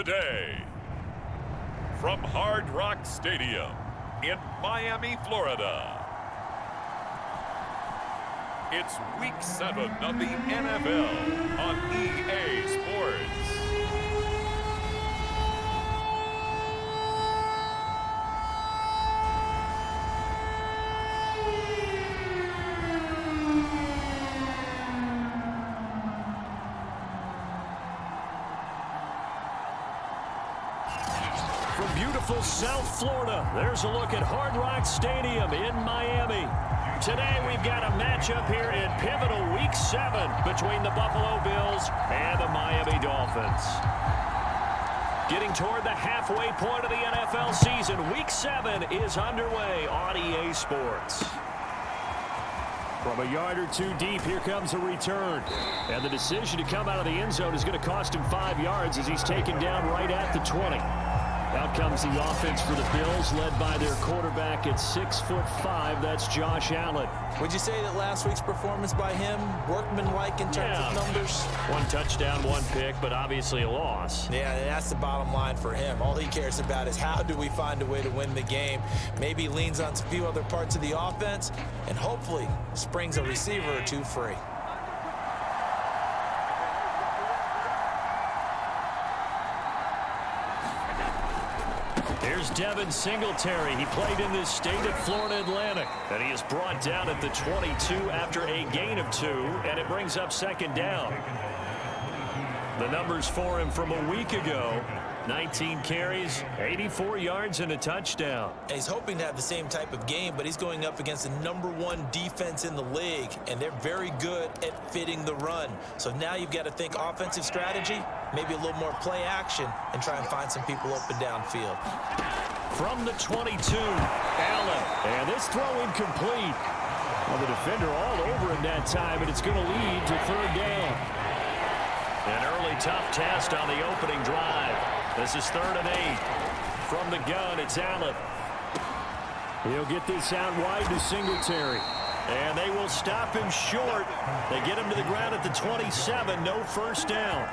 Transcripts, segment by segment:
today. From Hard Rock Stadium in Miami, Florida. It's Week 7 of the NFL on EA Sports. From beautiful South Florida, there's a look at Hard Rock Stadium in Miami. Today we've got a matchup here in pivotal Week 7 between the Buffalo Bills and the Miami Dolphins. Getting toward the halfway point of the NFL season, Week 7 is underway on EA Sports. From a yard or two deep, here comes a return. And the decision to come out of the end zone is going to cost him 5 yards as he's taken down right at the 20. Out comes the offense for the Bills, led by their quarterback at 6'5". That's Josh Allen. Would you say that last week's performance by him, workmanlike in terms of numbers? 1 touchdown, 1 pick, but obviously a loss. Yeah, and that's the bottom line for him. All he cares about is how do we find a way to win the game. Maybe he leans on a few other parts of the offense, and hopefully springs a receiver or two free. Here's Devin Singletary. He played in this state at Florida Atlantic. And he is brought down at the 22 after a gain of 2, and it brings up second down. The numbers for him from a week ago: 19 carries, 84 yards, and a touchdown. He's hoping to have the same type of game, but he's going up against the #1 defense in the league, and they're very good at fitting the run. So now you've got to think offensive strategy, maybe a little more play action, and try and find some people open downfield. From the 22, Allen. And this throw incomplete. Well, the defender all over him that time, and it's going to lead to third down. An early tough test on the opening drive. This is 3rd and 8. From the gun, it's Allen. He'll get this out wide to Singletary. And they will stop him short. They get him to the ground at the 27. No first down.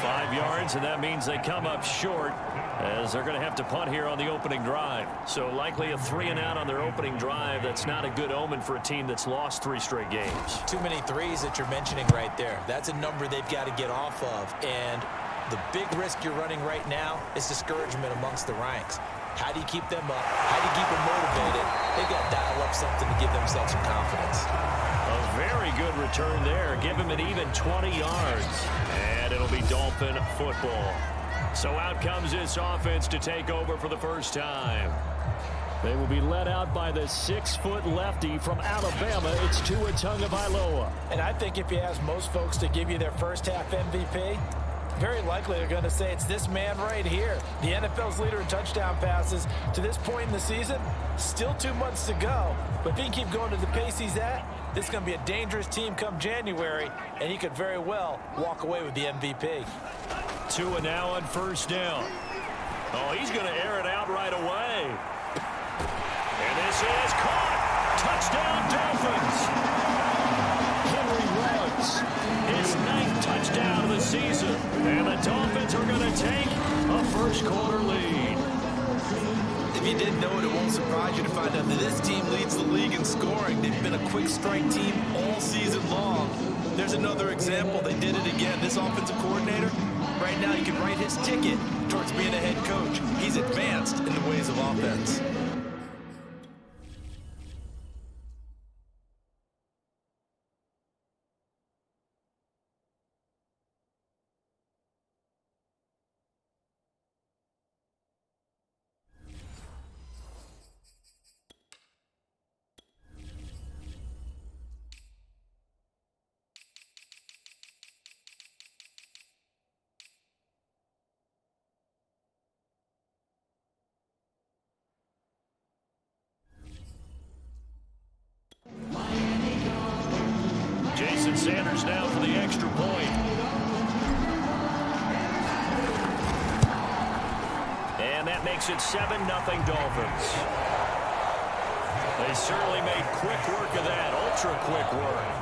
5 yards, and that means they come up short, as they're going to have to punt here on the opening drive. So likely a 3-and-out on their opening drive. That's not a good omen for a team that's lost 3 straight games. Too many threes that you're mentioning right there. That's a number they've got to get off of. And the big risk you're running right now is discouragement amongst the ranks. How do you keep them up? How do you keep them motivated? They've got to dial up something to give themselves some confidence. A very good return there. Give him an even 20 yards. And it'll be Dolphin football. So out comes this offense to take over for the first time. They will be led out by the 6-foot lefty from Alabama. It's Tua Tagovailoa. And I think if you ask most folks to give you their first half MVP, very likely they're going to say it's this man right here. The NFL's leader in touchdown passes. To this point in the season, still 2 months to go. But if he can keep going to the pace he's at, this is going to be a dangerous team come January, and he could very well walk away with the MVP. Tua now on first down. Oh, he's going to air it out right away. And this is caught. Touchdown, Dolphins. Henry Ruggs, his 9th touchdown of the season. And the Dolphins are going to take a first-quarter lead. If you didn't know it, it won't surprise you to find out that this team leads the league in scoring. They've been a quick strike team all season long. There's another example. They did it again. This offensive coordinator, right now he can write his ticket towards being a head coach. He's advanced in the ways of offense. Jason Sanders now for the extra point. And that makes it 7-0 Dolphins. They certainly made quick work of that, ultra-quick work.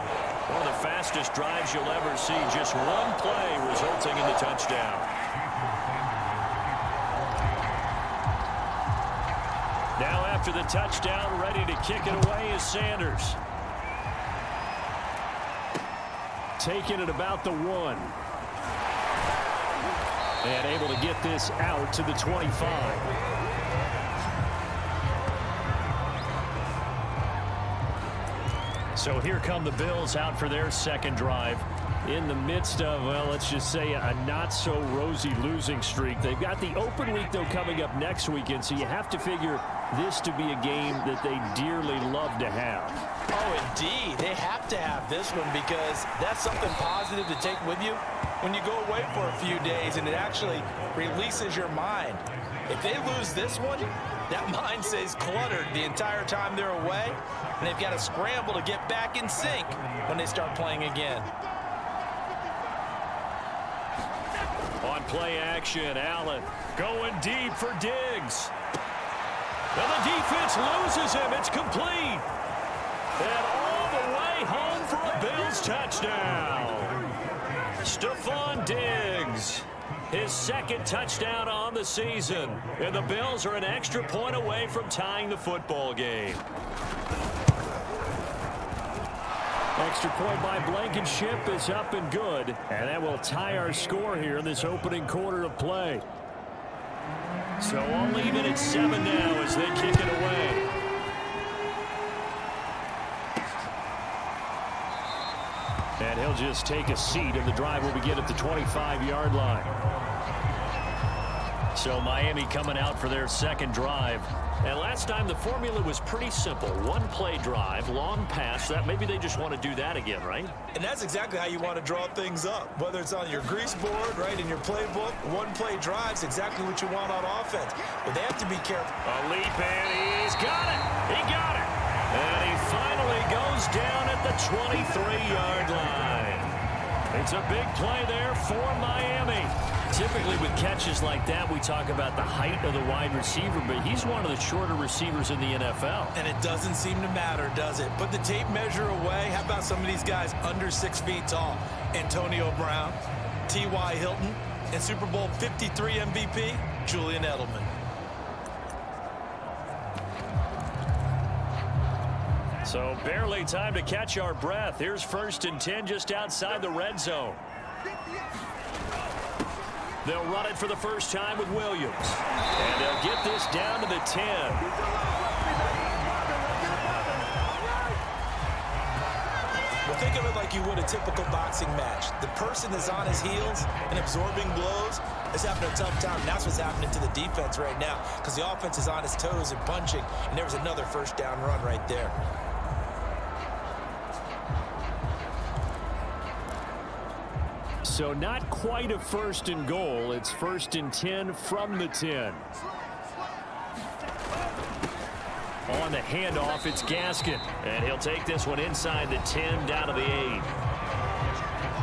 One of the fastest drives you'll ever see. Just one play resulting in the touchdown. Now after the touchdown, ready to kick it away is Sanders. Taking it about the 1. And able to get this out to the 25. So here come the Bills out for their second drive in the midst of, well, let's just say a not-so-rosy losing streak. They've got the open week, though, coming up next weekend, so you have to figure this to be a game that they dearly love to have. Oh, indeed. They have to have this one because that's something positive to take with you when you go away for a few days, and it actually releases your mind. If they lose this one, that mind stays cluttered the entire time they're away, and they've got to scramble to get back in sync when they start playing again. On play action, Allen going deep for Diggs. And the defense loses him. It's complete. And all the way home for a Bills touchdown. Stephon Diggs, his second touchdown on the season. And the Bills are an extra point away from tying the football game. Extra point by Blankenship is up and good. And that will tie our score here in this opening quarter of play. So I'll leave it at 7 now as they kick it away. And he'll just take a seat, and the drive will begin at the 25-yard line. So Miami coming out for their second drive. And last time the formula was pretty simple. One-play drive, long pass. That maybe they just want to do that again, right? And that's exactly how you want to draw things up. Whether it's on your grease board, right, in your playbook, one-play drive's exactly what you want on offense. But they have to be careful. A leap, and he's got it. He got it. And he finally goes down at the 23-yard line. It's a big play there for Miami. Typically with catches like that, we talk about the height of the wide receiver, but he's one of the shorter receivers in the NFL. And it doesn't seem to matter, does it? Put the tape measure away. How about some of these guys under 6 feet tall? Antonio Brown, T.Y. Hilton, and Super Bowl 53 MVP, Julian Edelman. So barely time to catch our breath. Here's 1st and 10 just outside the red zone. They'll run it for the first time with Williams. And they'll get this down to the 10. Well, think of it like you would a typical boxing match. The person is on his heels and absorbing blows is having a tough time. And that's what's happening to the defense right now because the offense is on his toes and punching. And there was another first down run right there. So not quite a 1st and goal. It's 1st and 10 from the 10. On the handoff, it's Gaskin. And he'll take this one inside the 10 down to the 8.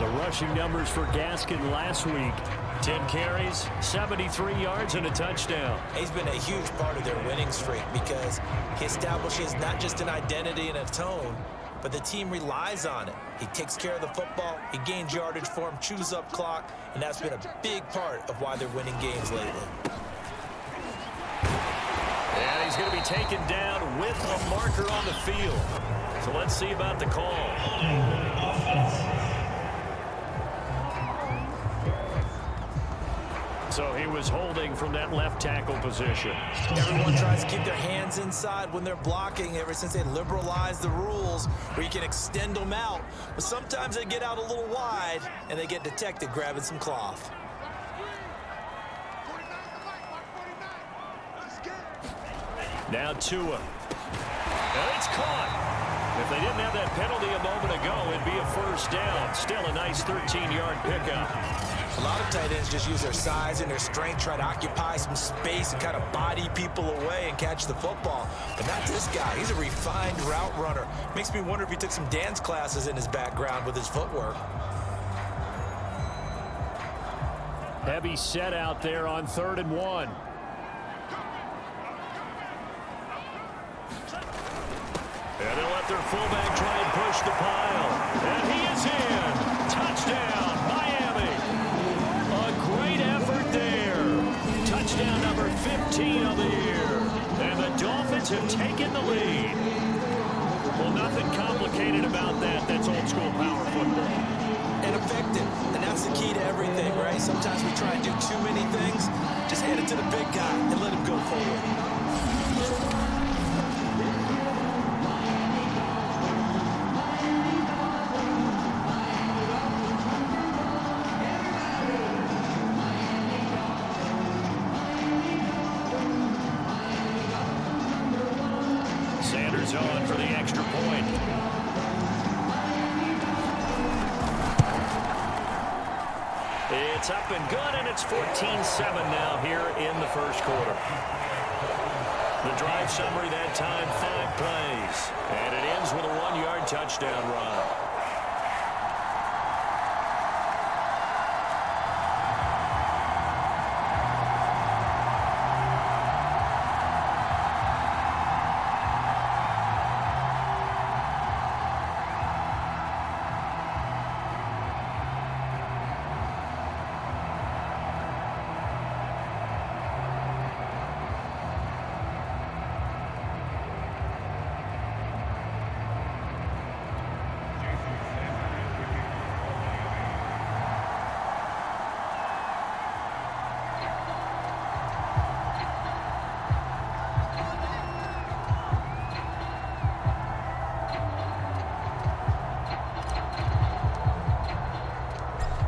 The rushing numbers for Gaskin last week. 10 carries, 73 yards, and a touchdown. He's been a huge part of their winning streak because he establishes not just an identity and a tone, but the team relies on it. He takes care of the football, he gains yardage for him, chews up clock, and that's been a big part of why they're winning games lately. And he's going to be taken down with a marker on the field. So let's see about the call. So he was holding from that left tackle position. Everyone tries to keep their hands inside when they're blocking ever since they liberalized the rules where you can extend them out. But sometimes they get out a little wide and they get detected grabbing some cloth. Now Tua. And it's caught. If they didn't have that penalty a moment ago, it'd be a first down. Still a nice 13-yard pickup. A lot of tight ends just use their size and their strength, try to occupy some space and kind of body people away and catch the football. But not this guy. He's a refined route runner. Makes me wonder if he took some dance classes in his background with his footwork. Heavy set out there on 3rd and 1. And they'll let their fullback try and push the pile. And he is in. Touchdown, Miami. A great effort there. Touchdown number 15 of the year. And the Dolphins Dolphins have taken the lead. Well, nothing complicated about that. That's old school power football. And effective. And that's the key to everything, right? Sometimes we try and do too many things. Just hand it to the big guy and let him go forward. Sanders on for the extra point. It's up and good, and it's 14-7 now here in the first quarter. The drive summary that time, 5 plays. And it ends with a 1-yard touchdown run.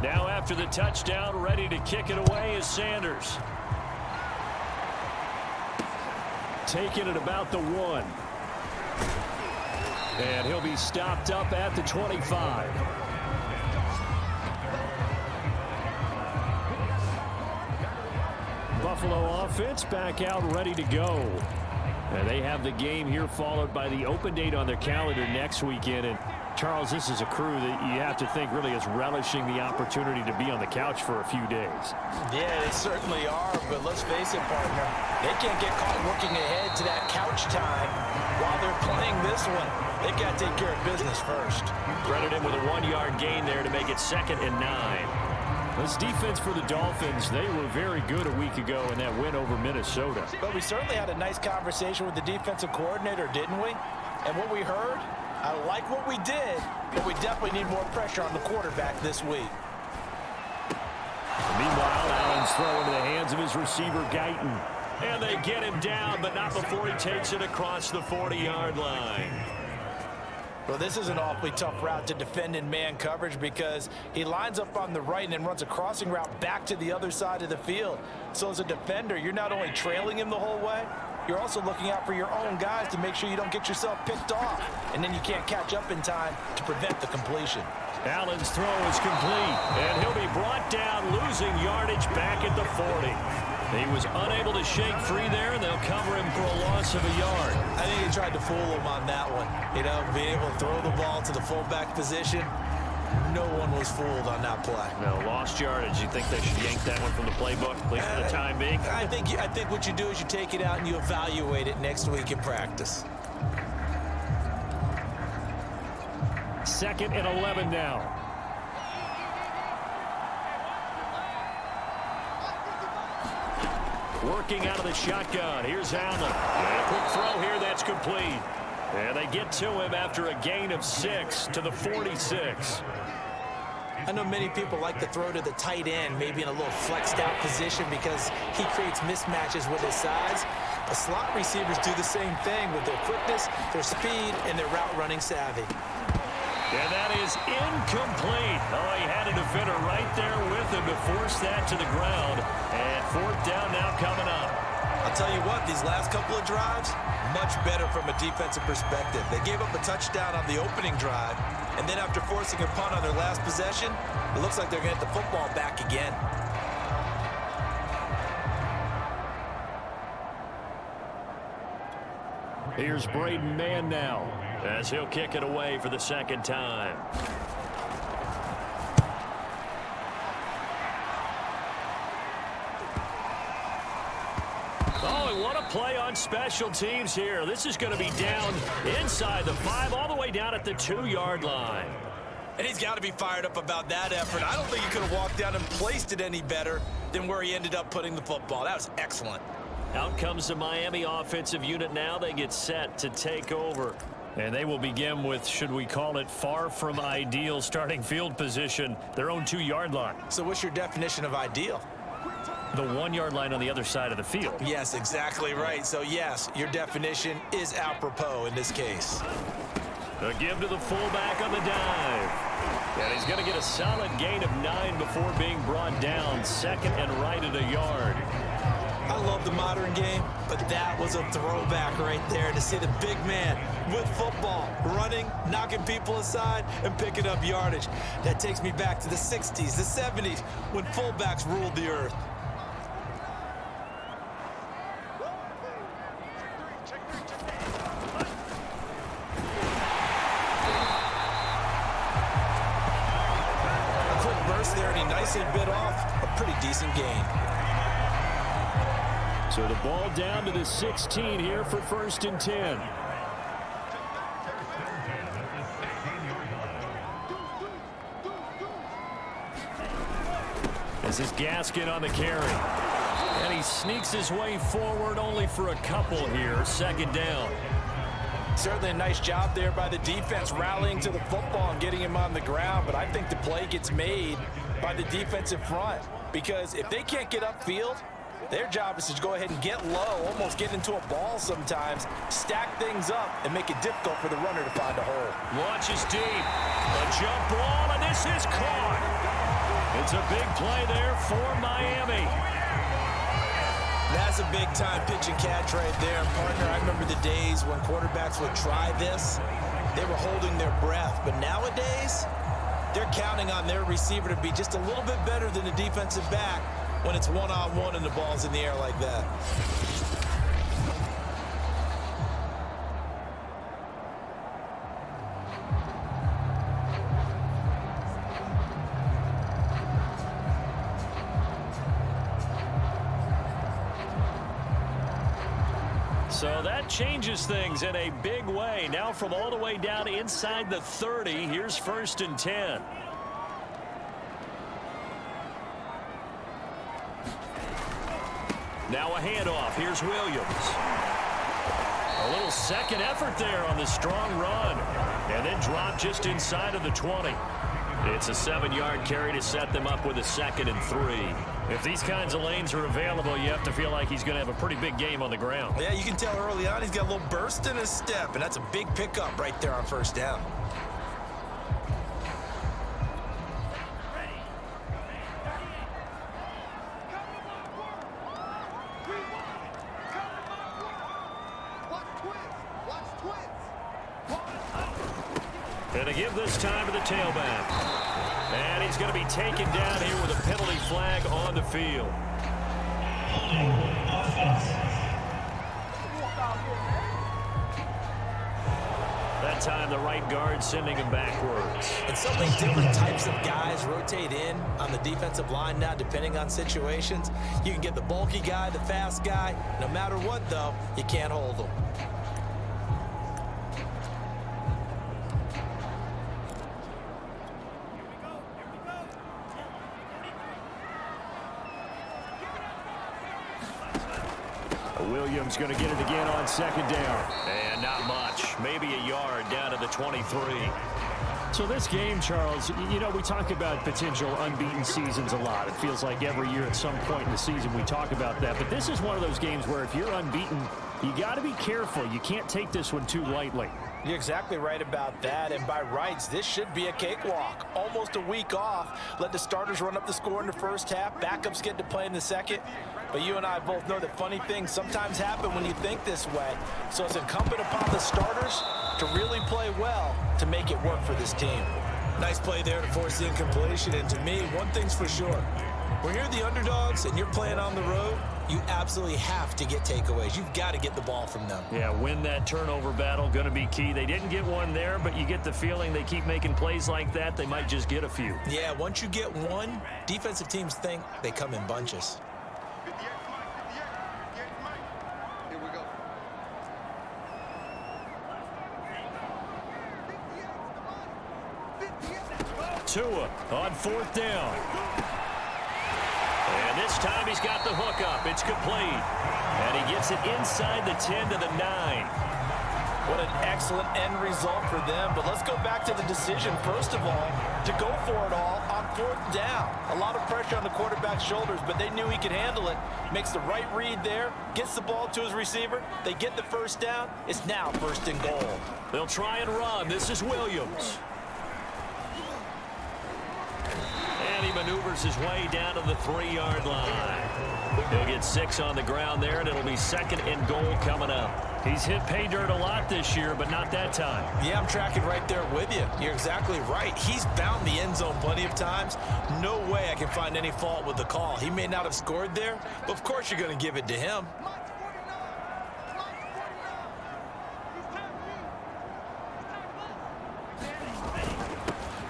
Now after the touchdown, ready to kick it away is Sanders. Taking it about the 1. And he'll be stopped up at the 25. Buffalo offense back out ready to go. And they have the game here followed by the open date on their calendar next weekend. And Charles, this is a crew that you have to think really is relishing the opportunity to be on the couch for a few days. Yeah, they certainly are, but let's face it, partner. They can't get caught looking ahead to that couch time while they're playing this one. They've got to take care of business first. Credit him with a 1-yard gain there to make it 2nd and 9. This defense for the Dolphins, they were very good a week ago in that win over Minnesota. But we certainly had a nice conversation with the defensive coordinator, didn't we? And what we heard, I like what we did, but we definitely need more pressure on the quarterback this week. Meanwhile, Allen's throw into the hands of his receiver, Guyton. And they get him down, but not before he takes it across the 40-yard line. Well, this is an awfully tough route to defend in man coverage because he lines up on the right and then runs a crossing route back to the other side of the field. So as a defender, you're not only trailing him the whole way, you're also looking out for your own guys to make sure you don't get yourself picked off. And then you can't catch up in time to prevent the completion. Allen's throw is complete, and he'll be brought down, losing yardage back at the 40. He was unable to shake free there, and they'll cover him for a loss of a yard. I think he tried to fool him on that one. You know, being able to throw the ball to the fullback position. No one was fooled on that play. No, lost yardage. You think they should yank that one from the playbook, at least for the time being? I think what you do is you take it out and you evaluate it next week in practice. 2nd and 11 now. Working out of the shotgun. Here's Allen. And a quick throw here that's complete. And they get to him after a gain of 6 to the 46. I know many people like to throw to the tight end, maybe in a little flexed out position because he creates mismatches with his size. But slot receivers do the same thing with their quickness, their speed, and their route running savvy. And that is incomplete. Oh, he had a defender right there with him to force that to the ground. And 4th down now coming up. I'll tell you what, these last couple of drives, much better from a defensive perspective. They gave up a touchdown on the opening drive, and then after forcing a punt on their last possession, it looks like they're going to get the football back again. Here's Braden Mann now, as he'll kick it away for the 2nd time. Oh, and what a play on special teams here. This is going to be down inside the 5, all the way down at the 2-yard line. And he's got to be fired up about that effort. I don't think he could have walked down and placed it any better than where he ended up putting the football. That was excellent. Out comes the Miami offensive unit now. They get set to take over. And they will begin with, should we call it, far from ideal starting field position, their own 2-yard line. So what's your definition of ideal? The 1-yard line on the other side of the field. Yes, exactly right. So, yes, your definition is apropos in this case. A give to the fullback on the dive. And he's going to get a solid gain of 9 before being brought down. Second and right at a yard. I love the modern game, but that was a throwback right there to see the big man with football, running, knocking people aside, and picking up yardage. That takes me back to the 60s, the 70s, when fullbacks ruled the earth. A quick burst there, and he nicely bit off a pretty decent gain. So the ball down to the 16 here for 1st and 10. This is Gaskin on the carry. And he sneaks his way forward only for a couple here. 2nd down. Certainly a nice job there by the defense rallying to the football and getting him on the ground. But I think the play gets made by the defensive front. Because if they can't get upfield, their job is to go ahead and get low, almost get into a ball sometimes, stack things up, and make it difficult for the runner to find a hole. Launches deep. A jump ball, and this is caught. It's a big play there for Miami. That's a big-time pitch and catch right there. Partner, I remember the days when quarterbacks would try this. They were holding their breath. But nowadays, they're counting on their receiver to be just a little bit better than the defensive back when it's one-on-one and the ball's in the air like that. So that changes things in a big way. Now from all the way down inside the 30, here's 1st and 10. Now a handoff. Here's Williams. A little second effort there on the strong run. And then drop just inside of the 20. It's a 7-yard carry to set them up with a 2nd and 3. If these kinds of lanes are available, you have to feel like he's going to have a pretty big game on the ground. Yeah, you can tell early on he's got a little burst in his step, and that's a big pickup right there on 1st down. And a give this time to the tailback. And he's going to be taken down here with a penalty flag on the field. That time the right guard sending him backwards. And so many different types of guys rotate in on the defensive line now depending on situations. You can get the bulky guy, the fast guy. No matter what, though, you can't hold them. Williams going to get it again on 2nd down. And not much. Maybe a yard down to the 23. So this game, Charles, you know, we talk about potential unbeaten seasons a lot. It feels like every year at some point in the season we talk about that. But this is one of those games where if you're unbeaten, you got to be careful. You can't take this one too lightly. You're exactly right about that, and by rights, this should be a cakewalk. Almost a week off. Let the starters run up the score in the first half. Backups get to play in the second. But you and I both know that funny things sometimes happen when you think this way. So it's incumbent upon the starters to really play well to make it work for this team. Nice play there to force the incompletion, and to me, one thing's for sure. When you're the underdogs and you're playing on the road, you absolutely have to get takeaways. You've got to get the ball from them. Yeah, win that turnover battle, going to be key. They didn't get one there, but you get the feeling they keep making plays like that, they might just get a few. Yeah, once you get one, defensive teams think they come in bunches. Tua on 4th down. And this This time he's got the hook up. It's complete. And he gets it inside the 10 to the 9. What an excellent end result for them. But let's go back to the decision, first of all, to go for it all on 4th down. A lot of pressure on the quarterback's shoulders, but they knew he could handle it. Makes the right read there, gets the ball to his receiver. They get the first down. It's now 1st and goal. They'll try and run. This is Williams. And he maneuvers his way down to the 3-yard line. He'll get 6 on the ground there, and it'll be 2nd and goal coming up. He's hit pay dirt a lot this year, but not that time. Yeah, I'm tracking right there with you. You're exactly right. He's found the end zone plenty of times. No way I can find any fault with the call. He may not have scored there, but of course you're going to give it to him.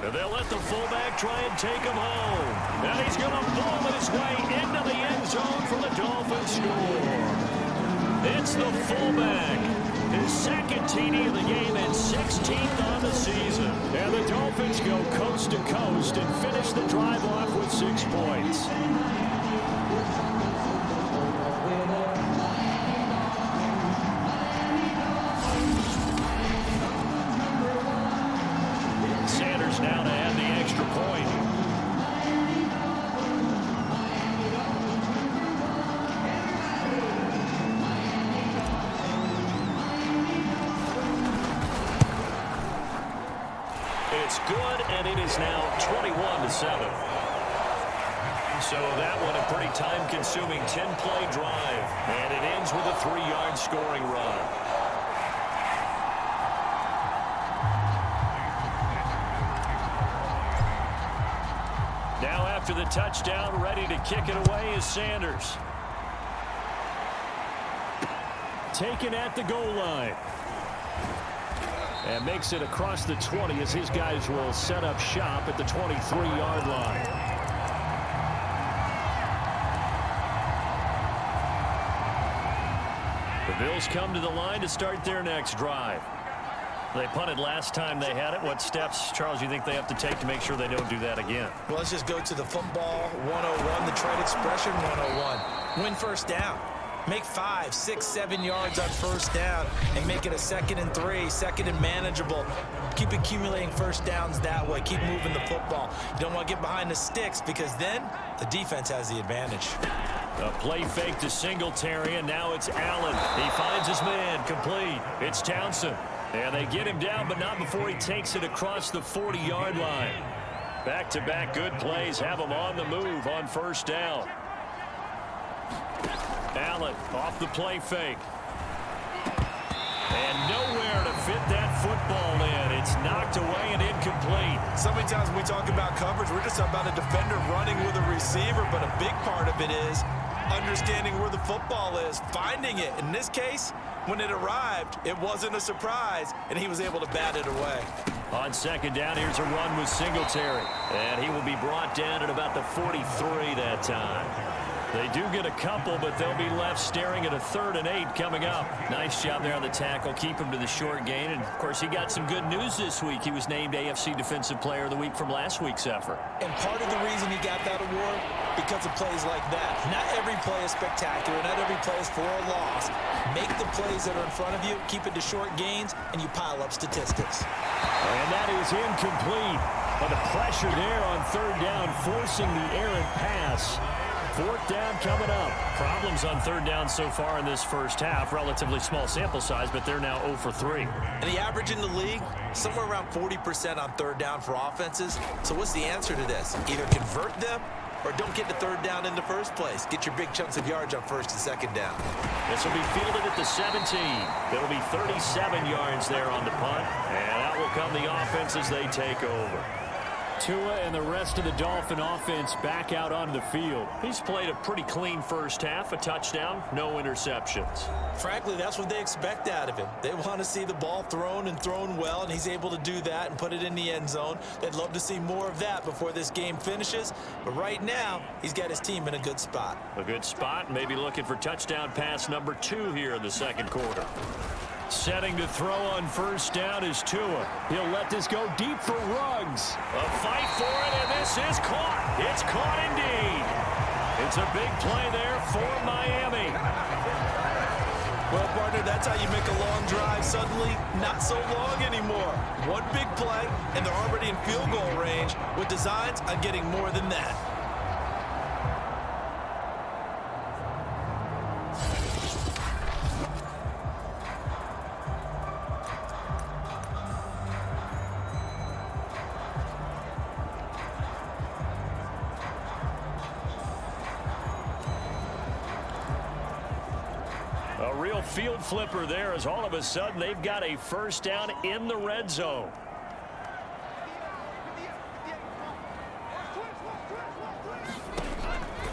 And they'll let the fullback try and take him home. And he's going to bomb his way into the end zone for the Dolphins score. It's the fullback. His 2nd TD of the game and 16th on the season. And the Dolphins go coast to coast and finish the drive off with 6 points. Sanders now to add the extra point. It's good, and it is now 21-7. So that one a pretty time-consuming 10-play drive, and it ends with a 3-yard scoring run. Now after the touchdown, ready to kick it away is Sanders. Taken at the goal line. And makes it across the 20 as his guys will set up shop at the 23-yard line. The Bills come to the line to start their next drive. They punted last time they had it. What steps, Charles, you think they have to take to make sure they don't do that again? Well, let's just go to the football 101, the trade expression 101. Win first down. Make 5, 6, 7 yards on first down and make it a 2nd and 3, 2nd and manageable. Keep accumulating first downs that way. Keep moving the football. You don't want to get behind the sticks because then the defense has the advantage. A play fake to Singletary, and now it's Allen. He finds his man, complete. It's Townsend. And they get him down, but not before he takes it across the 40-yard line. Back-to-back good plays have him on the move on first down. Allen off the play fake. And nowhere to fit that football in. It's knocked away and incomplete. So many times when we talk about coverage, we're just about a defender running with a receiver, but a big part of it is understanding where the football is, finding it. In this case, when it arrived, it wasn't a surprise, and he was able to bat it away. On second down, here's a run with Singletary. And he will be brought down at about the 43 that time. They do get a couple, but they'll be left staring at a 3rd and 8 coming up. Nice job there on the tackle. Keep him to the short gain. And, of course, he got some good news this week. He was named AFC Defensive Player of the Week from last week's effort. And part of the reason he got that award, because of plays like that. Not every play is spectacular. Not every play is for a loss. Make the plays that are in front of you, keep it to short gains, and you pile up statistics. And that is incomplete. But the pressure there on 3rd down, forcing the errant pass. 4th down coming up. Problems on 3rd down so far in this first half. Relatively small sample size, but they're now 0 for 3. And the average in the league, somewhere around 40% on 3rd down for offenses. So what's the answer to this? Either convert them or don't get the 3rd down in the first place. Get your big chunks of yards on 1st and 2nd down. This will be fielded at the 17. It'll be 37 yards there on the punt. And out will come the offense as they take over. Tua and the rest of the Dolphin offense back out onto the field. He's played a pretty clean first half, a touchdown, no interceptions. Frankly, that's what they expect out of him. They want to see the ball thrown and thrown well, and he's able to do that and put it in the end zone. They'd love to see more of that before this game finishes, but right now, he's got his team in a good spot. A good spot, maybe looking for touchdown pass number 2 here in the second quarter. Setting to throw on first down is Tua. He'll let this go deep for Ruggs. A fight for it, and this is caught. It's caught indeed. It's a big play there for Miami. Well, partner, that's how you make a long drive suddenly not so long anymore. One big play, and they're already in field goal range with designs on getting more than that. A real field flipper there as all of a sudden they've got a first down in the red zone.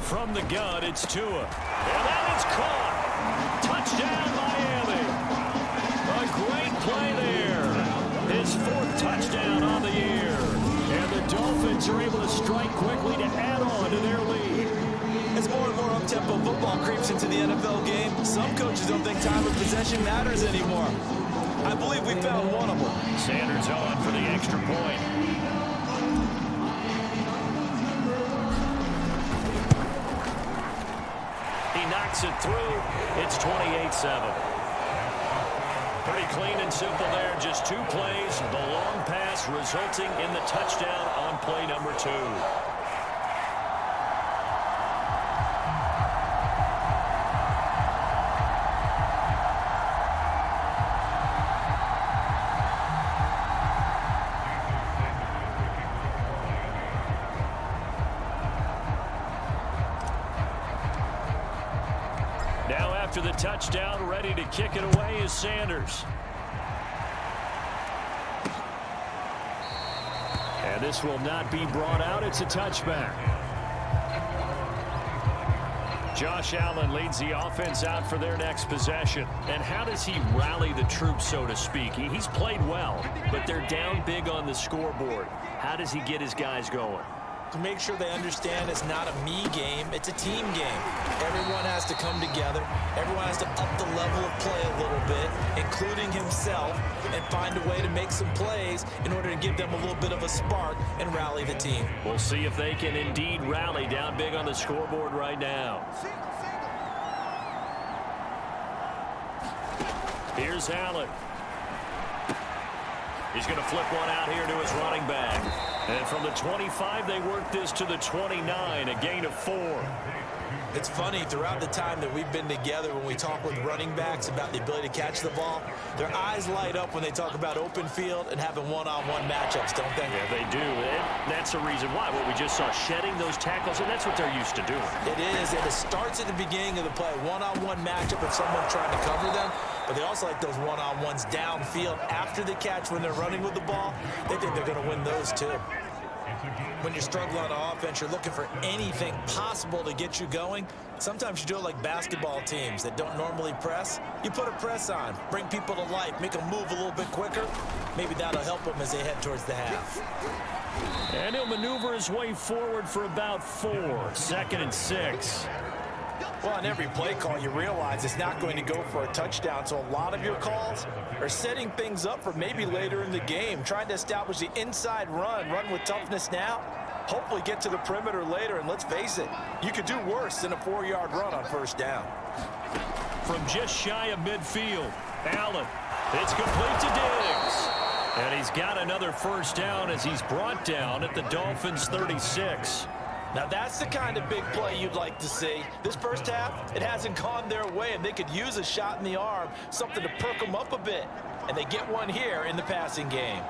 From the gun, it's Tua. And that is caught. Touchdown, Miami. A great play there. His fourth touchdown on the year. And the Dolphins are able to strike quickly to add on to their lead. As more and more up-tempo football creeps into the NFL game, some coaches don't think time of possession matters anymore. I believe we found one of them. Sanders on for the extra point. He knocks it through. It's 28-7. Pretty clean and simple there. Just two plays. The long pass resulting in the touchdown on play number 2. Now after the touchdown, ready to kick it away is Sanders. And this will not be brought out. It's a touchback. Josh Allen leads the offense out for their next possession. And how does he rally the troops, so to speak? He's played well, but they're down big on the scoreboard. How does he get his guys going? To make sure they understand it's not a me game, it's a team game. Everyone has to come together. Everyone has to up the level of play a little bit, including himself, and find a way to make some plays in order to give them a little bit of a spark and rally the team. We'll see if they can indeed rally down big on the scoreboard right now. Here's Allen. He's going to flip one out here to his running back. And from the 25, they work this to the 29, a gain of 4. It's funny, throughout the time that we've been together, when we talk with running backs about the ability to catch the ball, their eyes light up when they talk about open field and having one-on-one matchups, don't they? Yeah, they do. And that's the reason why. What we just saw, shedding those tackles, and that's what they're used to doing. It is, and it starts at the beginning of the play. One-on-one matchup with someone trying to cover them, but they also like those one-on-ones downfield after the catch when they're running with the ball. They think they're going to win those too. When you're struggling on offense, you're looking for anything possible to get you going. Sometimes you do it like basketball teams that don't normally press. You put a press on, bring people to life, make them move a little bit quicker. Maybe that'll help them as they head towards the half. And he'll maneuver his way forward for about 4. 2nd and 6. Well, on every play call, you realize it's not going to go for a touchdown, so a lot of your calls are setting things up for maybe later in the game, trying to establish the inside run with toughness now, hopefully get to the perimeter later, and let's face it, you could do worse than a 4-yard run on first down. From just shy of midfield, Allen, it's complete to Diggs. And he's got another first down as he's brought down at the Dolphins' 36. Now that's the kind of big play you'd like to see. This first half, it hasn't gone their way, and they could use a shot in the arm, something to perk them up a bit. And they get one here in the passing game.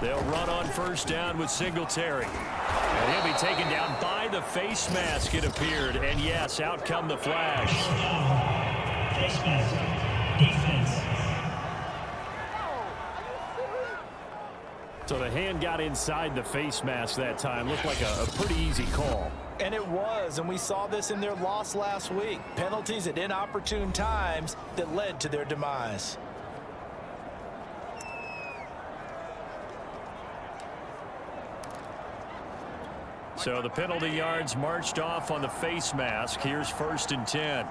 They'll run on first down with Singletary. And he'll be taken down by the face mask, it appeared. And yes, out come the flash. Face mask, defense. So the hand got inside the face mask that time. Looked like a pretty easy call. And it was, and we saw this in their loss last week. Penalties at inopportune times that led to their demise. So the penalty yards marched off on the face mask. Here's 1st and 10.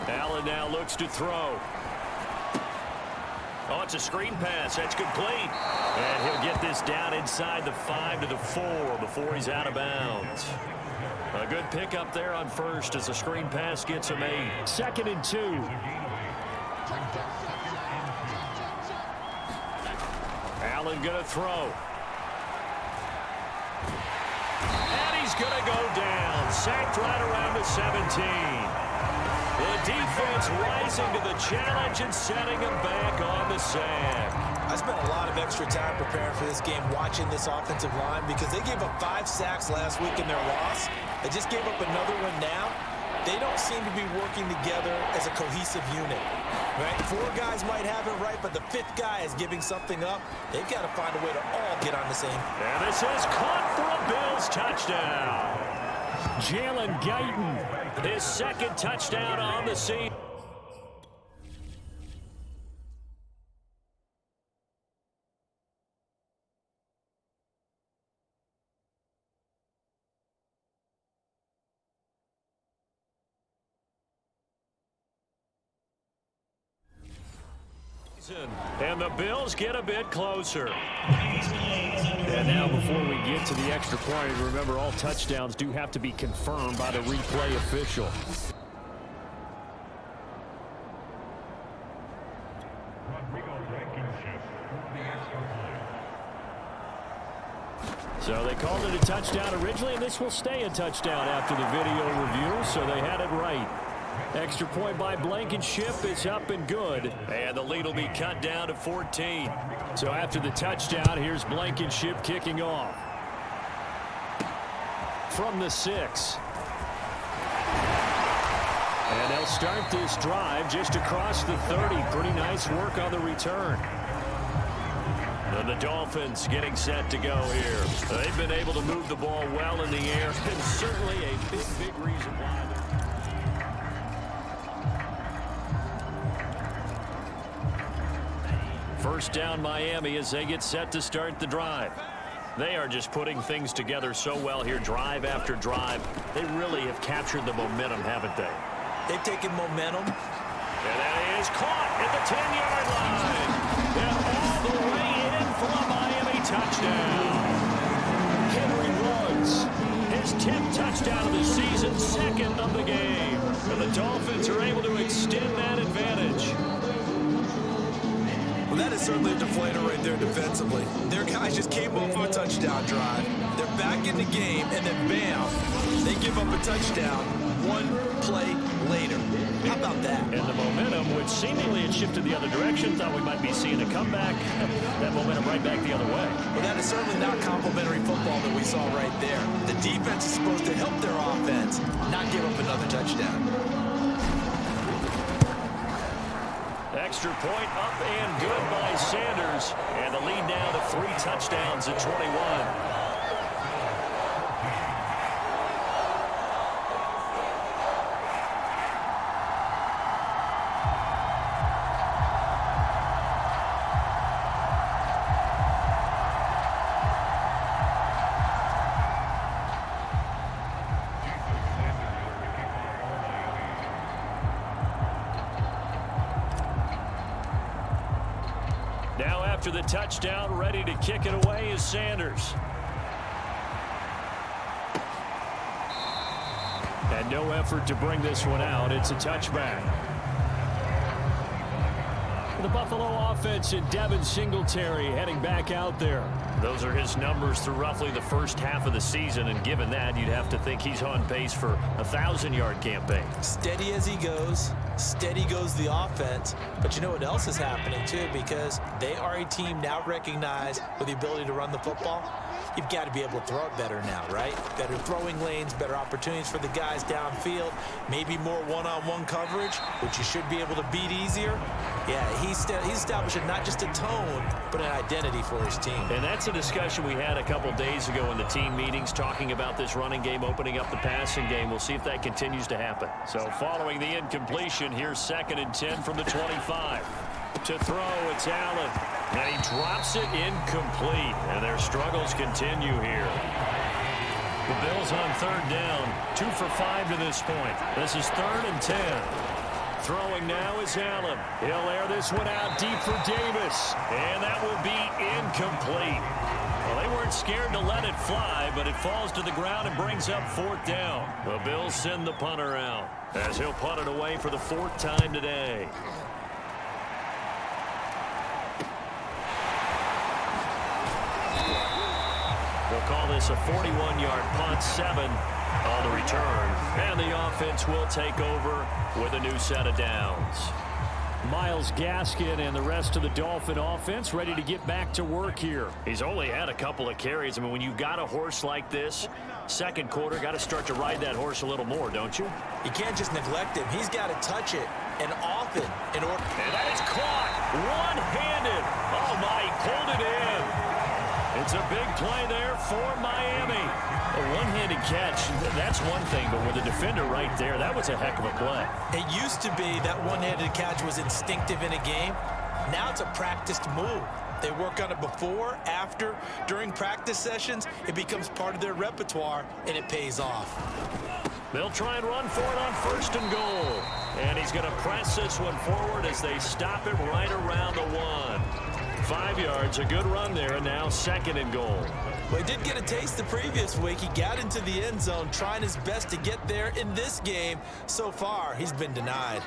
Allen now looks to throw. Oh, it's a screen pass. That's complete. And he'll get this down inside the 5 to the 4 before he's out of bounds. A good pickup there on first as the screen pass gets him 8. 2nd and 2. Allen going to throw. And he's going to go down. Sacked right around the 17. The defense rising to the challenge and setting him back on the sack. I spent a lot of extra time preparing for this game watching this offensive line because they gave up 5 sacks last week in their loss. They just gave up another one now. They don't seem to be working together as a cohesive unit. Right? 4 guys might have it right, but the 5th guy is giving something up. They've got to find a way to all get on the same. And this is caught for a Bills touchdown. Jalen Guyton, his 2nd touchdown on the season. And the Bills get a bit closer. And now before we get to the extra point, remember all touchdowns do have to be confirmed by the replay official. So they called it a touchdown originally, and this will stay a touchdown after the video review, so they had it right. Extra point by Blankenship is up and good. And the lead will be cut down to 14. So after the touchdown, here's Blankenship kicking off. From the 6. And they'll start this drive just across the 30. Pretty nice work on the return. And the Dolphins getting set to go here. They've been able to move the ball well in the air, and certainly a big reason why. First down Miami as they get set to start the drive. They are just putting things together so well here, drive after drive. They really have captured the momentum, haven't they? They've taken momentum. And that is caught at the 10-yard line. And all the way in for a Miami touchdown. Henry Ruggs, his 10th touchdown of the season, 2nd of the game. And the Dolphins are able to extend that advantage. Well, that is certainly a deflator right there defensively. Their guys just came off of a touchdown drive. They're back in the game, and then bam, they give up a touchdown 1 play later. How about that? And the momentum, which seemingly had shifted the other direction, thought we might be seeing a comeback. That momentum right back the other way. Well, that is certainly not complimentary football that we saw right there. The defense is supposed to help their offense, not give up another touchdown. Extra point up and good by Sanders. And the lead now to 3 touchdowns at 21. Now after the touchdown, ready to kick it away is Sanders. And no effort to bring this one out. It's a touchback. The Buffalo offense and Devin Singletary heading back out there. Those are his numbers through roughly the first half of the season, and given that, you'd have to think he's on pace for a 1,000-yard campaign. Steady as he goes. Steady goes the offense. But you know what else is happening, too? Because they are a team now recognized with the ability to run the football. You've got to be able to throw it better now, right? Better throwing lanes, better opportunities for the guys downfield, maybe more one-on-one coverage, which you should be able to beat easier. Yeah, he's establishing not just a tone, but an identity for his team. And that's a discussion we had a couple days ago in the team meetings, talking about this running game, opening up the passing game. We'll see if that continues to happen. So following the incompletion, here's 2nd and 10 from the 25. To throw, it's Allen. And he drops it incomplete. And their struggles continue here. The Bills on 3rd down. 2 for 5 to this point. This is 3rd and 10. Throwing now is Allen. He'll air this one out deep for Davis. And that will be incomplete. Well, they weren't scared to let it fly, but it falls to the ground and brings up 4th down. The Bills send the punter out as he'll punt it away for the 4th time today. We'll call this a 41-yard punt, 7 on the return. And the offense will take over with a new set of downs. Myles Gaskin and the rest of the Dolphin offense ready to get back to work here. He's only had a couple of carries. I mean, when you've got a horse like this, second quarter, got to start to ride that horse a little more, don't you? You can't just neglect him. He's got to touch it, and often in order. And that is caught one-handed. Oh, my, he pulled it in. It's a big play there for Miami. A one-handed catch, that's one thing, but with a defender right there, that was a heck of a play. It used to be that one-handed catch was instinctive in a game. Now it's a practiced move. They work on it before, after, during practice sessions. It becomes part of their repertoire, and it pays off. They'll try and run for it on 1st and goal. And he's going to press this one forward as they stop it right around the 1. 5 yards, a good run there, and now 2nd and goal. Well, he did get a taste the previous week. He got into the end zone, trying his best to get there in this game. So far, he's been denied.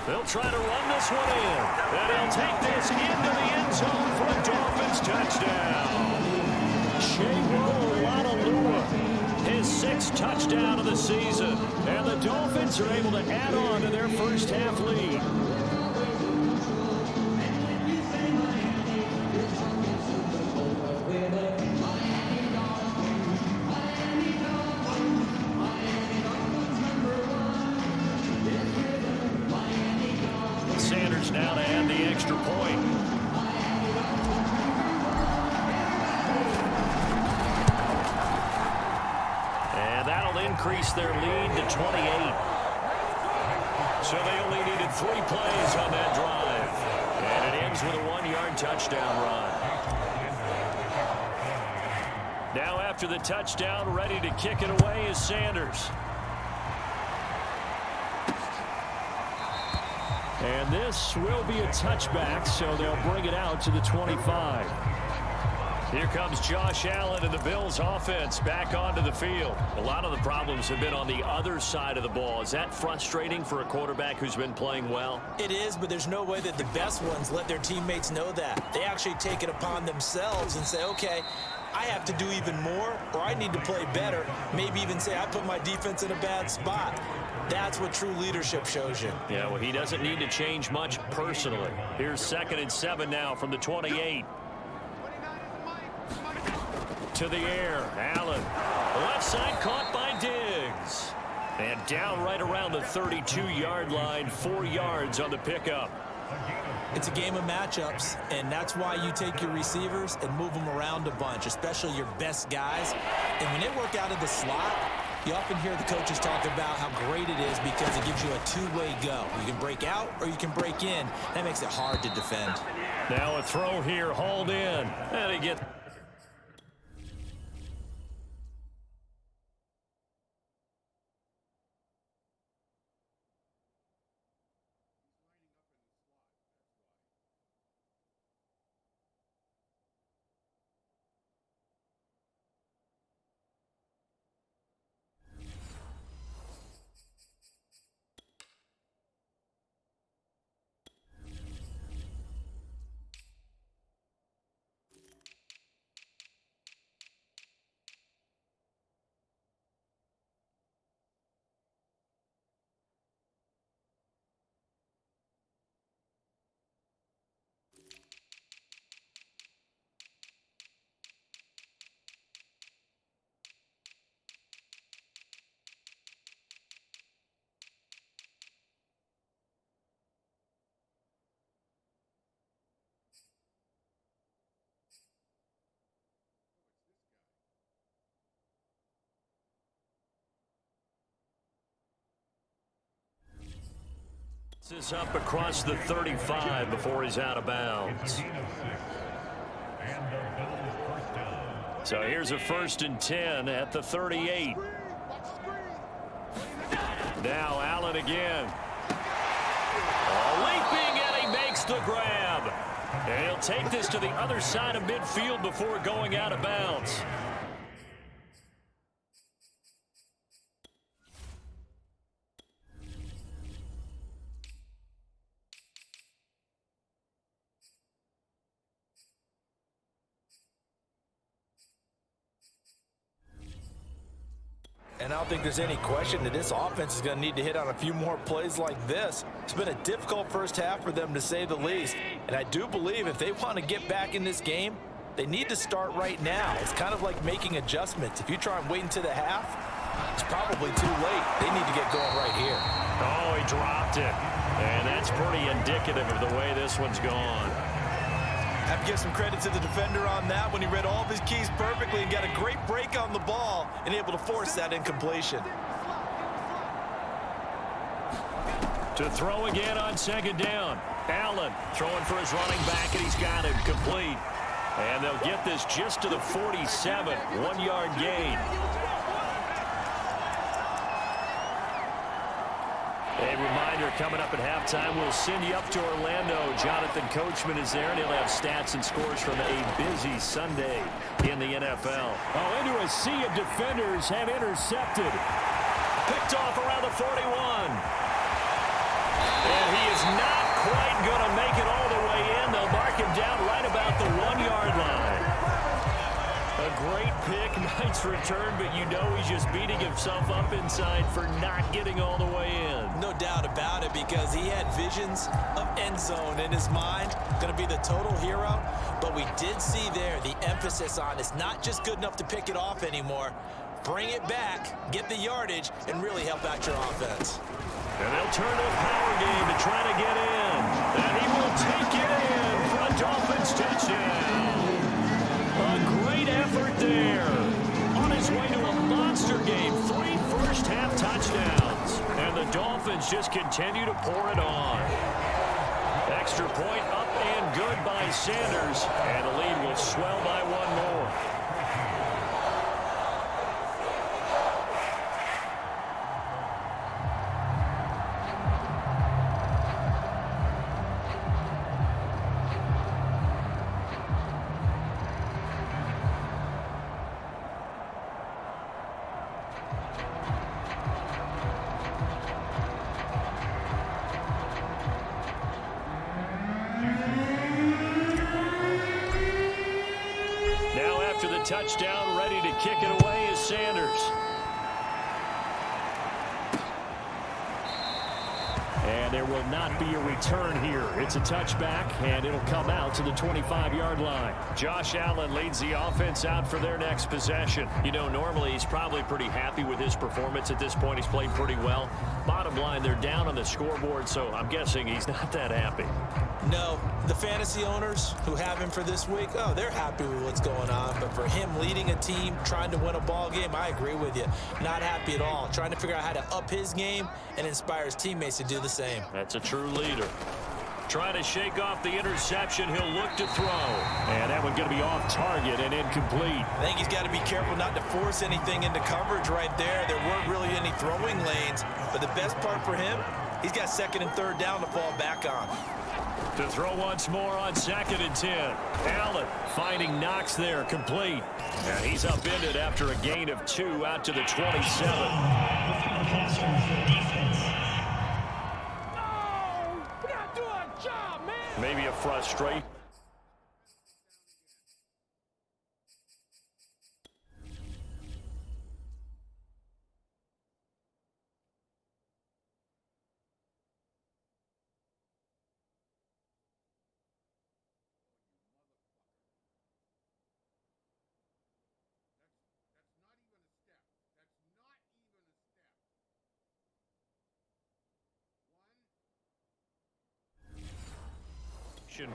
They'll try to run this one in. And he'll take this into the end zone for a Dolphins touchdown. His 6th touchdown of the season. And the Dolphins are able to add on to their first half lead. Sanders now to add the extra point. And that'll increase their lead to 28. So they only needed 3 plays on that drive. And it ends with a 1-yard touchdown run. Now after the touchdown, ready to kick it away is Sanders. And this will be a touchback, so they'll bring it out to the 25. Here comes Josh Allen and the Bills offense back onto the field. A lot of the problems have been on the other side of the ball. Is that frustrating for a quarterback who's been playing well? It is, but there's no way that the best ones let their teammates know that. They actually take it upon themselves and say, okay, I have to do even more, or I need to play better. Maybe even say I put my defense in a bad spot. That's what true leadership shows you. Yeah, well, he doesn't need to change much personally. Here's 2nd and 7 now from the 28. To the air, Allen. Left side caught by Diggs. And down right around the 32-yard line, 4 yards on the pickup. It's a game of matchups, and that's why you take your receivers and move them around a bunch, especially your best guys. And when they work out of the slot, you often hear the coaches talk about how great it is because it gives you a two-way go. You can break out or you can break in. That makes it hard to defend. Now a throw here, hauled in. And he gets... This is up across the 35 before he's out of bounds. So here's a 1st and 10 at the 38. Now Allen again. Leaping, and he makes the grab. And he'll take this to the other side of midfield before going out of bounds. And I don't think there's any question that this offense is going to need to hit on a few more plays like this. It's been a difficult first half for them, to say the least. And I do believe if they want to get back in this game, they need to start right now. It's kind of like making adjustments. If you try and wait until the half, it's probably too late. They need to get going right here. Oh, he dropped it. And that's pretty indicative of the way this one's gone. I have to give some credit to the defender on that when he read all of his keys perfectly and got a great break on the ball and able to force that incompletion. To throw again on second down. Allen throwing for his running back, and he's got it complete. And they'll get this just to the 47, 1-yard gain. A reminder, coming up at halftime, we'll send you up to Orlando. Jonathan Coachman is there, and he'll have stats and scores from a busy Sunday in the NFL. Oh, into a sea of defenders, have intercepted. Picked off around the 41. And he is not quite going to make it all the way in. They'll mark him down right about the 1-yard line. A great pick, nice return, but you know he's just beating himself up inside for not getting all the way in. No doubt about it, because he had visions of end zone in his mind. Going to be the total hero. But we did see there the emphasis on it's not just good enough to pick it off anymore. Bring it back, get the yardage, and really help out your offense. And they'll turn to a power game to try to get in. And he will take it in for a Dolphins touchdown. A great effort there. On his way to a monster game. 3 first-half touchdowns. And the Dolphins just continue to pour it on. Extra point up and good by Sanders. And the lead will swell by 1 more. Touchdown, ready to kick it away is Sanders. And there will not be a return here. It's a touchback, and it'll come out to the 25-yard line. Josh Allen leads the offense out for their next possession. You know, normally he's probably pretty happy with his performance at this point. He's played pretty well. Bottom line, they're down on the scoreboard, so I'm guessing he's not that happy. No, the fantasy owners who have him for this week, oh, they're happy with what's going on. But for him leading a team, trying to win a ball game, I agree with you. Not happy at all. Trying to figure out how to up his game and inspire his teammates to do the same. That's a true leader. Trying to shake off the interception. He'll look to throw. And that one going to be off target and incomplete. I think he's got to be careful not to force anything into coverage right there. There weren't really any throwing lanes. But the best part for him, he's got 2nd and 3rd down to fall back on. To throw once more on 2nd and 10. Allen finding Knox there, complete. And he's upended after a gain of 2 out to the 27. Maybe a frustration.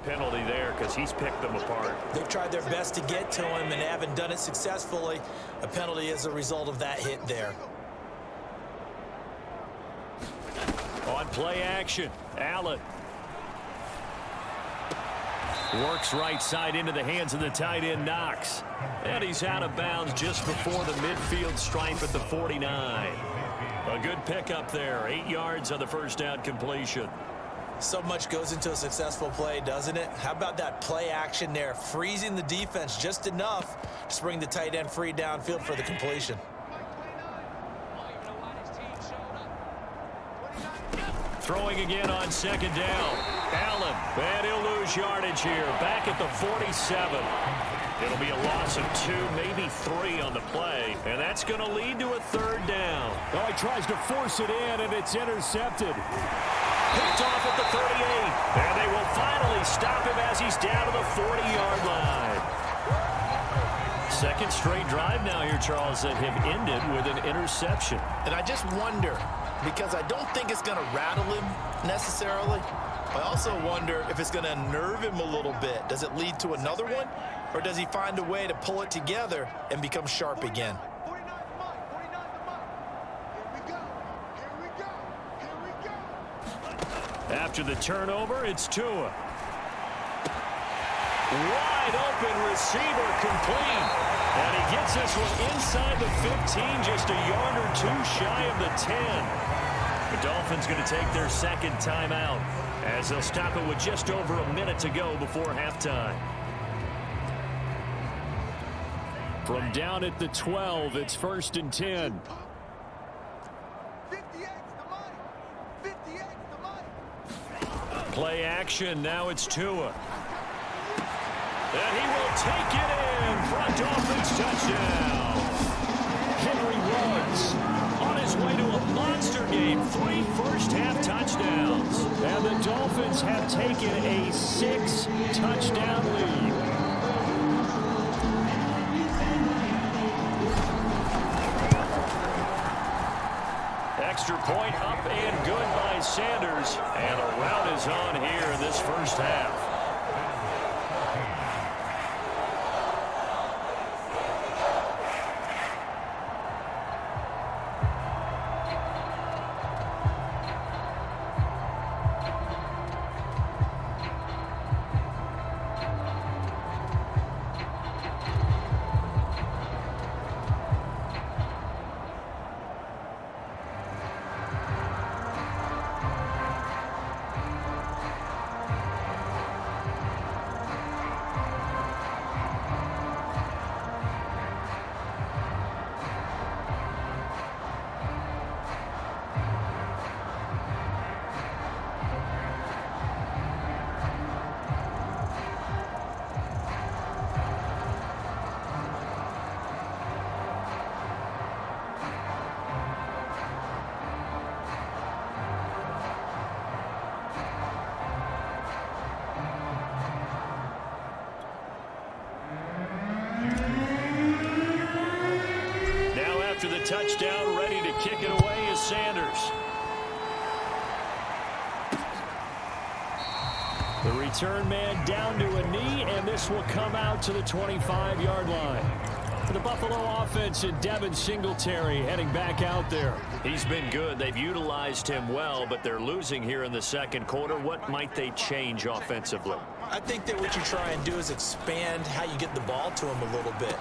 Penalty there because he's picked them apart. They've tried their best to get to him and haven't done it successfully. A penalty as a result of that hit there. On play action, Allen. Works right side into the hands of the tight end, Knox. And he's out of bounds just before the midfield stripe at the 49. A good pickup there. 8 yards on the first down completion. So much goes into a successful play, doesn't it? How about that play action there? Freezing the defense just enough to bring the tight end free downfield for the completion. Throwing again on second down. Allen, and he'll lose yardage here. Back at the 47. It'll be a loss of 2, maybe 3 on the play, and that's going to lead to a third down. Oh, he tries to force it in, and it's intercepted. Picked off at the 38, and they will finally stop him as he's down to the 40-yard line. Second straight drive now here, Charles, that have ended with an interception. And I just wonder, because I don't think it's going to rattle him necessarily. I also wonder if it's going to unnerve him a little bit. Does it lead to another one? Or does he find a way to pull it together and become sharp again? After the turnover, it's Tua. Wide open receiver complete. And he gets this one inside the 15, just a yard or 2 shy of the 10. The Dolphins going to take their second timeout as they'll stop it with just over a minute to go before halftime. From down at the 12, it's 1st and 10. Play action, now it's Tua. And he will take it in for a Dolphins touchdown. Henry Ruggs On his way to a monster game, 3 first-half touchdowns. and the Dolphins have taken a 6-touchdown lead. Extra point up and good by Sanders. And a rout is on here in this first half. After the touchdown, ready to kick it away is Sanders. The return man down to a knee, and this will come out to the 25-yard line. For the Buffalo offense, and Devin Singletary heading back out there. He's been good. They've utilized him well, but they're losing here in the second quarter. What might they change offensively? I think that what you try and do is expand how you get the ball to him a little bit.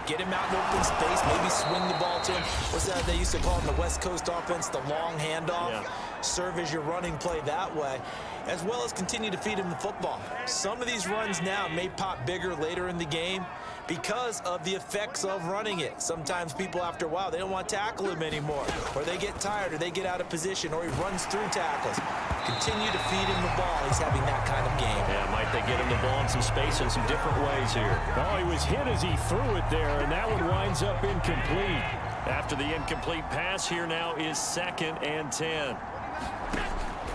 Get him out in open space, maybe swing the ball to him. What's that they used to call in the West Coast offense, the long handoff? Yeah. Serve as your running play that way, as well as continue to feed him the football. Some of these runs now may pop bigger later in the game because of the effects of running it. Sometimes people, after a while, they don't want to tackle him anymore, or they get tired, or they get out of position, or he runs through tackles. Continue to feed him the ball. He's having that kind of game. Yeah, might they get him the ball in some space in some different ways here. Oh, he was hit as he threw it there, and that one winds up incomplete. After the incomplete pass, here now is 2nd and 10.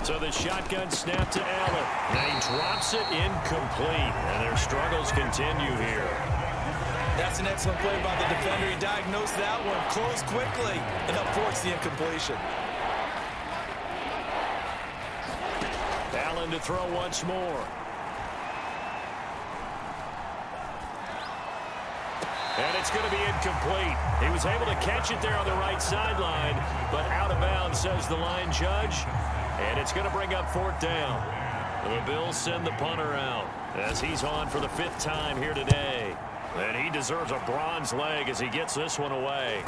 So the shotgun snap to Allen. Now he drops it incomplete, and their struggles continue here. That's an excellent play by the defender. He diagnosed that one, closed quickly, and up force the incompletion. Allen to throw once more. And it's going to be incomplete. He was able to catch it there on the right sideline, but out of bounds, says the line judge. And it's going to bring up 4th down. The Bills send the punter out as he's on for the 5th time here today. And he deserves a bronze leg as he gets this one away.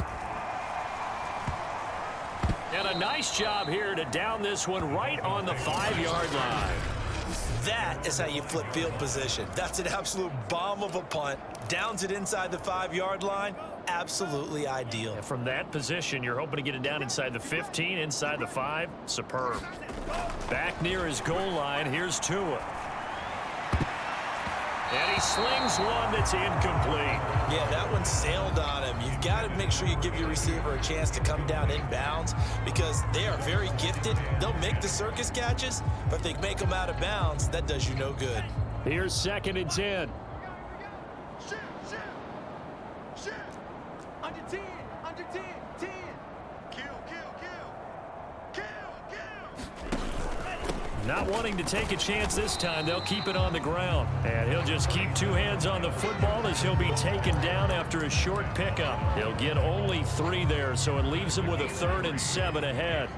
And a nice job here to down this one right on the 5-yard line. That is how you flip field position. That's an absolute bomb of a punt. Downs it inside the 5-yard line. Absolutely ideal. And from that position, you're hoping to get it down inside the 15, inside the 5. Superb. Back near his goal line, here's Tua. And he slings one that's incomplete. Yeah, that one sailed on him. You've got to make sure you give your receiver a chance to come down inbounds because they are very gifted. They'll make the circus catches, but if they make them out of bounds, that does you no good. Here's 2nd and 10. Shoot. Under 10. Under 10. 10. Kill. Not wanting to take a chance this time, they'll keep it on the ground. And he'll just keep 2 hands on the football as he'll be taken down after a short pickup. He'll get only 3 there, so it leaves him with a 3rd and 7 ahead.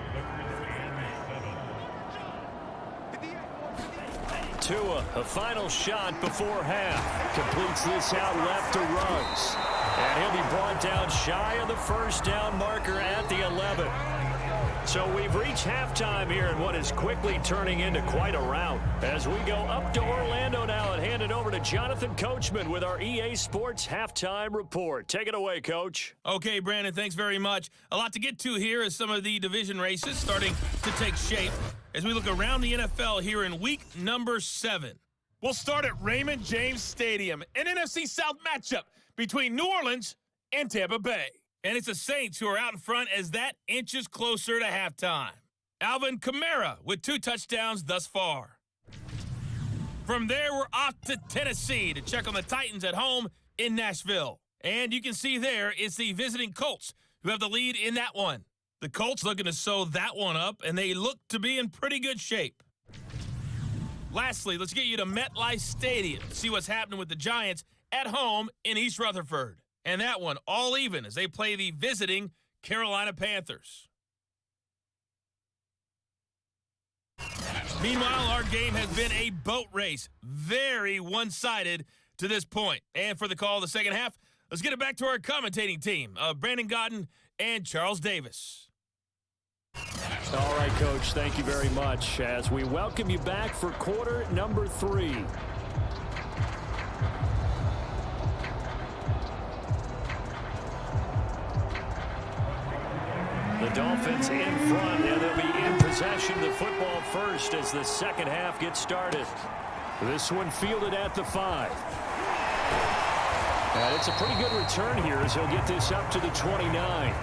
Tua, a final shot before half. Completes this out left to Ruggs. And he'll be brought down shy of the 1st down marker at the 11. So we've reached halftime here in what is quickly turning into quite a rout. As we go up to Orlando now and hand it over to Jonathan Coachman with our EA Sports Halftime Report. Take it away, Coach. Okay, Brandon, thanks very much. A lot to get to here as some of the division races starting to take shape as we look around the NFL here in week number 7. We'll start at Raymond James Stadium, an NFC South matchup between New Orleans and Tampa Bay. And it's the Saints who are out in front as that inches closer to halftime. Alvin Kamara with 2 touchdowns thus far. From there, we're off to Tennessee to check on the Titans at home in Nashville. And you can see there it's the visiting Colts who have the lead in that one. The Colts looking to sew that one up, and they look to be in pretty good shape. Lastly, let's get you to MetLife Stadium to see what's happening with the Giants at home in East Rutherford. And that one all even as they play the visiting Carolina Panthers. Meanwhile, our game has been a boat race. Very one-sided to this point. And for the call of the second half, let's get it back to our commentating team of Brandon Godden and Charles Davis. All right, Coach, thank you very much as we welcome you back for quarter number 3. The Dolphins in front, and they'll be in possession of the football first as the second half gets started. This one fielded at the 5. And it's a pretty good return here as he'll get this up to the 29.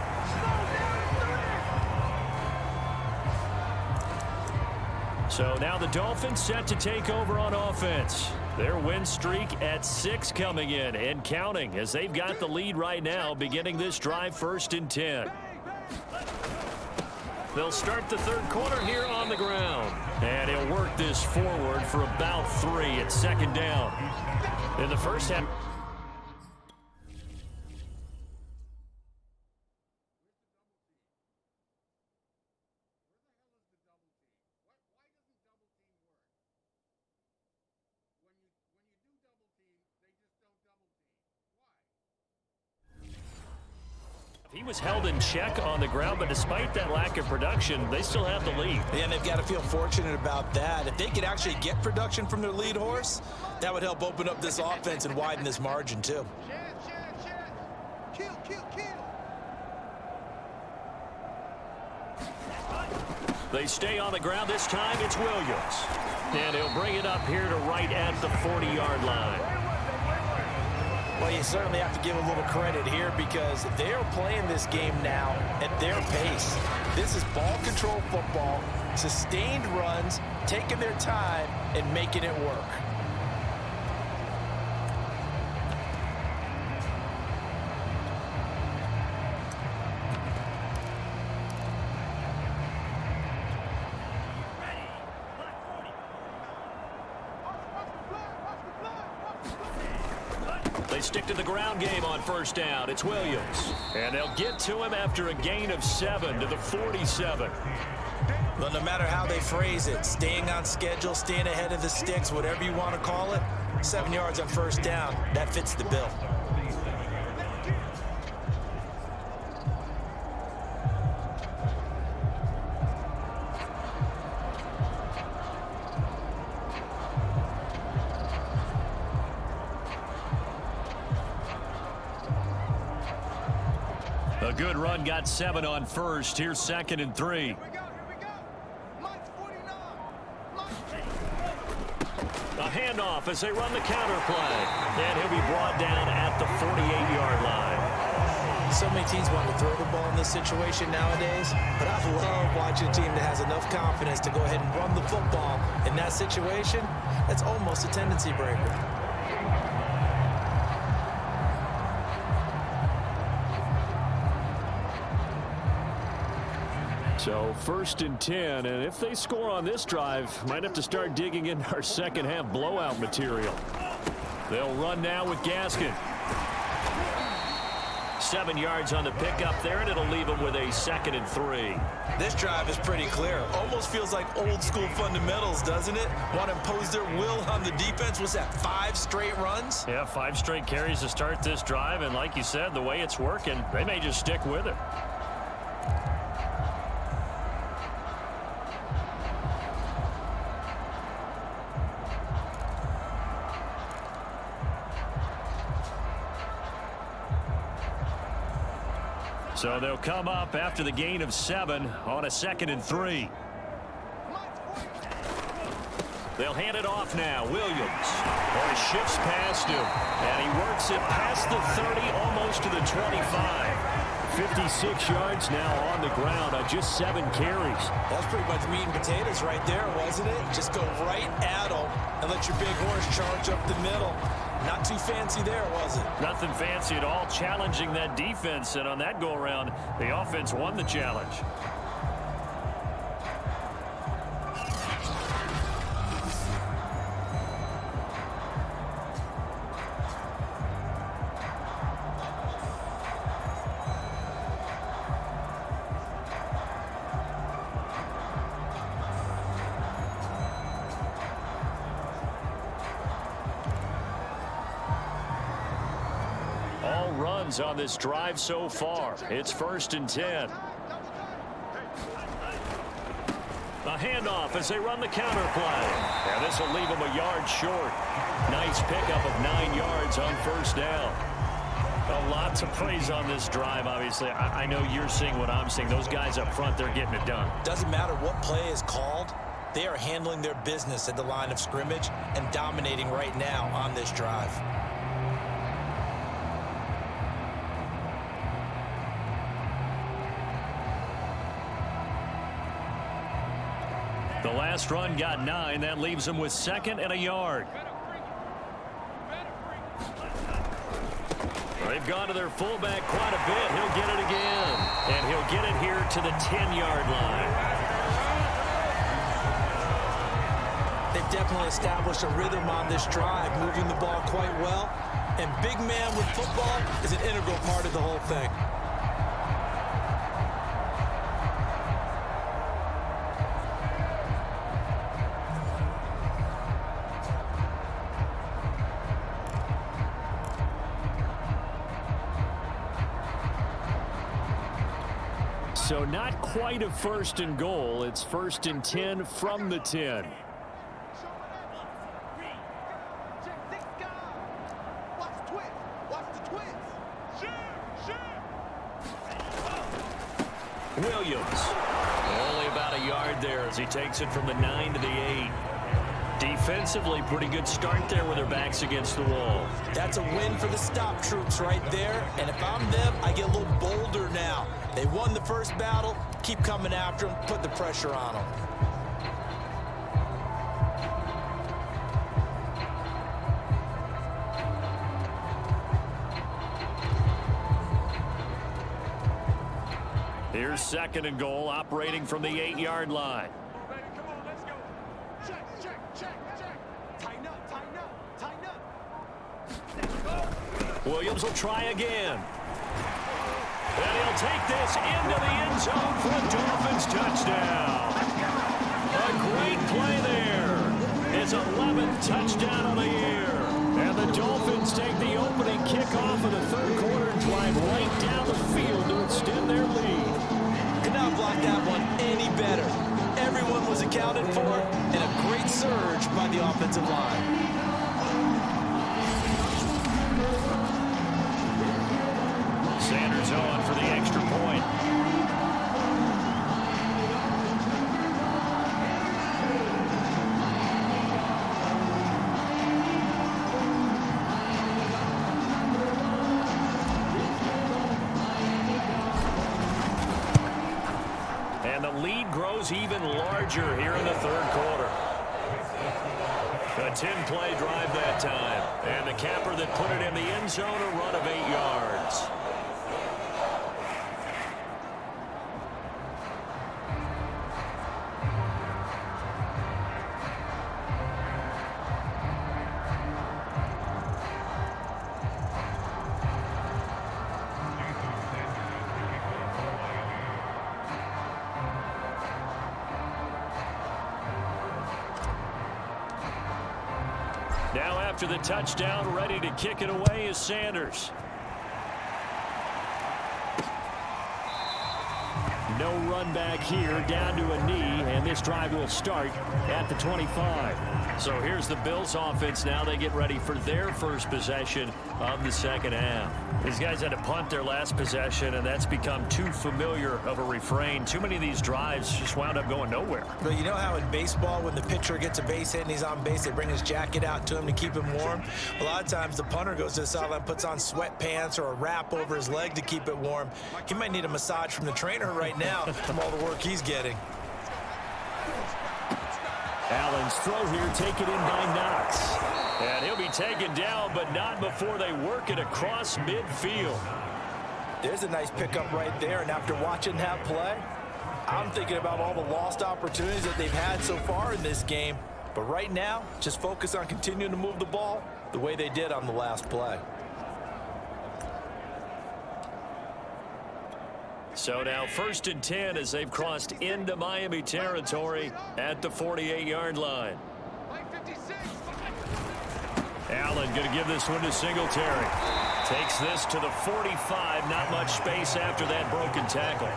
So now the Dolphins set to take over on offense. Their win streak at 6 coming in and counting as they've got the lead right now beginning this drive 1st and 10. They'll start the 3rd quarter here on the ground. And he'll work this forward for about 3 at 2nd down. In the first half. He was held in check on the ground, but despite that lack of production, they still have the lead. Yeah, and they've got to feel fortunate about that. If they could actually get production from their lead horse, that would help open up this offense and widen this margin, too. Kill. They stay on the ground. This time it's Williams. And he'll bring it up here to right at the 40-yard line. Well, you certainly have to give a little credit here because they're playing this game now at their pace. This is ball control football, sustained runs, taking their time and making it work. They stick to the ground game on 1st down. It's Williams. And they'll get to him after a gain of 7 to the 47. Well, no matter how they phrase it, staying on schedule, staying ahead of the sticks, whatever you want to call it, 7 yards on first down, that fits the bill. A good run, got 7 on first. Here's 2nd and 3. A handoff as they run the counter play. And he'll be brought down at the 48-yard line. So many teams want to throw the ball in this situation nowadays, but I love watching a team that has enough confidence to go ahead and run the football. In that situation, that's almost a tendency breaker. So 1st and 10, and if they score on this drive, might have to start digging in our second half blowout material. They'll run now with Gaskin. 7 yards on the pickup there, and it'll leave them with a 2nd and 3. This drive is pretty clear. Almost feels like old school fundamentals, doesn't it? Want to impose their will on the defense. What's that, 5 straight runs? Yeah, 5 straight carries to start this drive, and like you said, the way it's working, they may just stick with it. So they'll come up after the gain of 7 on a 2nd and 3. They'll hand it off now. Williams. Or he shifts past him. And he works it past the 30, almost to the 25. 56 yards now on the ground on just 7 carries. That's pretty much meat and potatoes right there, wasn't it? Just go right at them and let your big horse charge up the middle. Not too fancy there, was it? Nothing fancy at all, challenging that defense. And on that go-around, the offense won the challenge. Runs on this drive so far. It's 1st and 10. A handoff as they run the counter play. And this will leave them a yard short. Nice pickup of 9 yards on first down. A lot to praise on this drive, obviously. I know you're seeing what I'm seeing. Those guys up front, they're getting it done. Doesn't matter what play is called. They are handling their business at the line of scrimmage and dominating right now on this drive. The last run got 9. That leaves him with 2nd and a yard. They've gone to their fullback quite a bit. He'll get it again. And he'll get it here to the 10-yard line. They've definitely established a rhythm on this drive, moving the ball quite well. And big man with football is an integral part of the whole thing. So not quite a 1st and goal. It's 1st and 10 from the 10. Williams. Only about a yard there as he takes it from the 9 to the 8. Defensively, pretty good start there with their backs against the wall. That's a win for the stop troops right there. And if I'm them, I get a little bolder now. They won the first battle. Keep coming after them. Put the pressure on them. Here's 2nd and goal, operating from the 8-yard line. Williams will try again. And he'll take this into the end zone for a Dolphins touchdown. Great play there. His 11th touchdown of the year. And the Dolphins take the opening kickoff of the third quarter and drive right down the field to extend their lead. Could not block that one any better. Everyone was accounted for, and a great surge by the offensive line. Sanders on for the extra point. And the lead grows even larger here in the third quarter. A 10-play drive that time. And the capper that put it in the end zone, a run of 8 yards. Now after the touchdown, ready to kick it away is Sanders. No run back here, down to a knee, and this drive will start at the 25. So here's the Bills offense now. They get ready for their first possession of the second half. These guys had to punt their last possession, and that's become too familiar of a refrain. Too many of these drives just wound up going nowhere. But you know how in baseball, when the pitcher gets a base hit and he's on base, they bring his jacket out to him to keep him warm? A lot of times the punter goes to the sideline, puts on sweatpants or a wrap over his leg to keep it warm. He might need a massage from the trainer right now from all the work he's getting. Allen's throw here taken in by Knox. And he'll be taken down, but not before they work it across midfield. There's a nice pickup right there, and after watching that play, I'm thinking about all the lost opportunities that they've had so far in this game. But right now, just focus on continuing to move the ball the way they did on the last play. So now 1st and 10 as they've crossed into Miami territory at the 48-yard line. Allen going to give this one to Singletary. Takes this to the 45. Not much space after that broken tackle.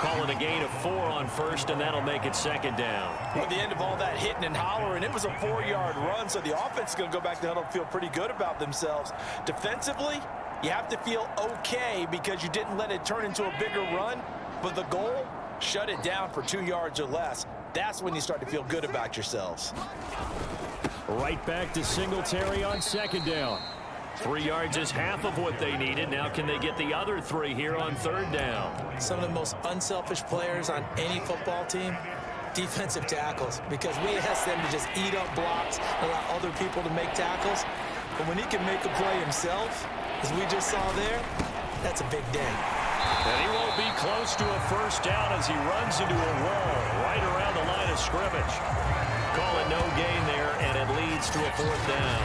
Call it a gain of 4 on first, and that'll make it second down. At the end of all that hitting and hollering, it was a 4-yard run, so the offense is going to go back to the huddle and feel pretty good about themselves. Defensively, you have to feel okay because you didn't let it turn into a bigger run, but the goal, shut it down for 2 yards or less. That's when you start to feel good about yourselves. Right back to Singletary on second down. 3 yards is half of what they needed. Now can they get the other 3 here on third down? Some of the most unselfish players on any football team, defensive tackles, because we ask them to just eat up blocks, allow other people to make tackles. But when he can make a play himself, as we just saw there, that's a big day. And he won't be close to a first down as he runs into a wall right around the line of scrimmage. Call it no gain there, and it leads to a 4th down.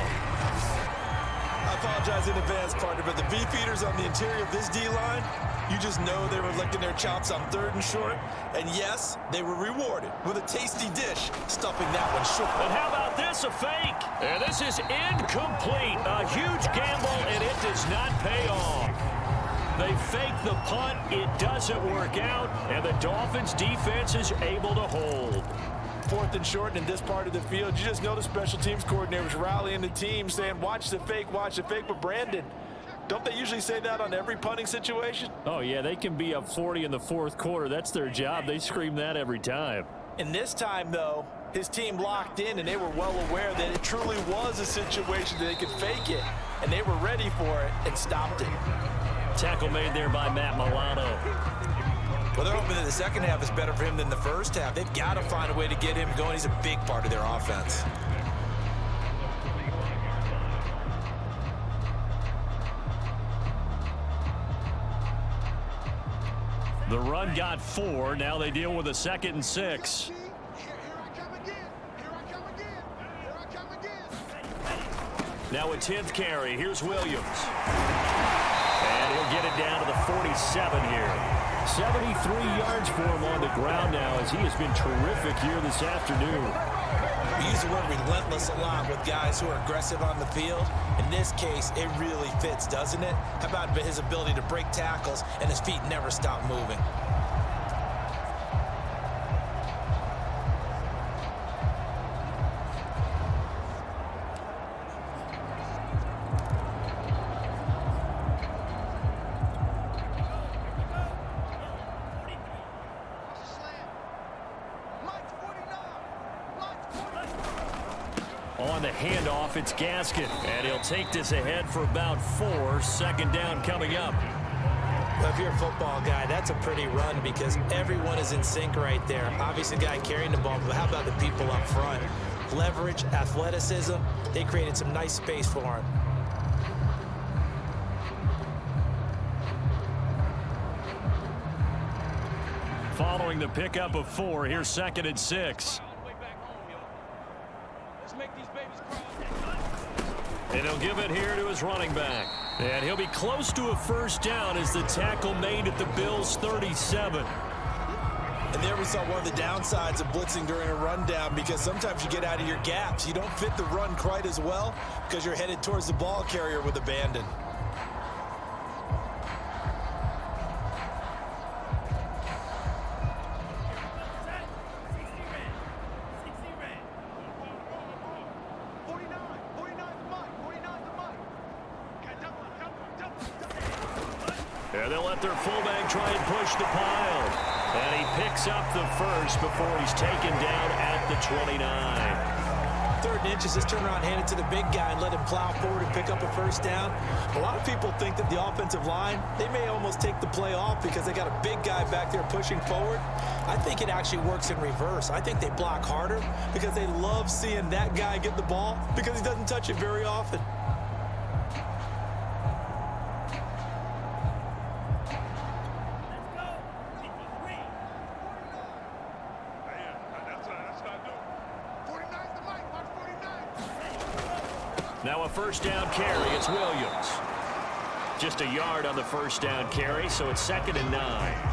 I apologize in advance, partner, but the beefeaters on the interior of this D-line, you just know they were licking their chops on 3rd and short. And yes, they were rewarded with a tasty dish, stuffing that one short. And how about this, a fake? And this is incomplete. A huge gamble, and it does not pay off. They fake the punt. It doesn't work out, and the Dolphins defense is able to hold. 4th and short in this part of the field, you just know the special teams coordinators rallying the team saying, watch the fake, watch the fake. But Brandon, don't they usually say that on every punting situation? Oh, yeah, they can be up 40 in the 4th quarter. That's their job. They scream that every time. And this time, though, his team locked in, and they were well aware that it truly was a situation that they could fake it, and they were ready for it and stopped it. Tackle made there by Matt Milano. Well, they're hoping that the second half is better for him than the first half. They've got to find a way to get him going. He's a big part of their offense. The run got 4. Now they deal with a 2nd and 6. Now a 10th carry. Here's Williams. And he'll get it down to the 47 here. 73 yards for him on the ground now as he has been terrific here this afternoon. We use the word relentless a lot with guys who are aggressive on the field. In this case, it really fits, doesn't it? How about his ability to break tackles and his feet never stop moving? On the handoff, it's Gaskin, and he'll take this ahead for about 4. Second down coming up. Well, if you're a football guy, that's a pretty run because everyone is in sync right there. Obviously, the guy carrying the ball, but how about the people up front? Leverage, athleticism, they created some nice space for him. Following the pickup of 4, here's 2nd and 6. And he'll give it here to his running back. And he'll be close to a first down as the tackle made at the Bills' 37. And there we saw one of the downsides of blitzing during a rundown because sometimes you get out of your gaps. You don't fit the run quite as well because you're headed towards the ball carrier with abandon. And they'll let their fullback try and push the pile. And he picks up the first before he's taken down at the 29. 3rd and inches, just turn around, hand it to the big guy and let him plow forward and pick up a first down. A lot of people think that the offensive line, they may almost take the play off because they got a big guy back there pushing forward. I think it actually works in reverse. I think they block harder because they love seeing that guy get the ball because he doesn't touch it very often. Now a first down carry. It's Williams. Just a yard on the first down carry, so it's 2nd and 9.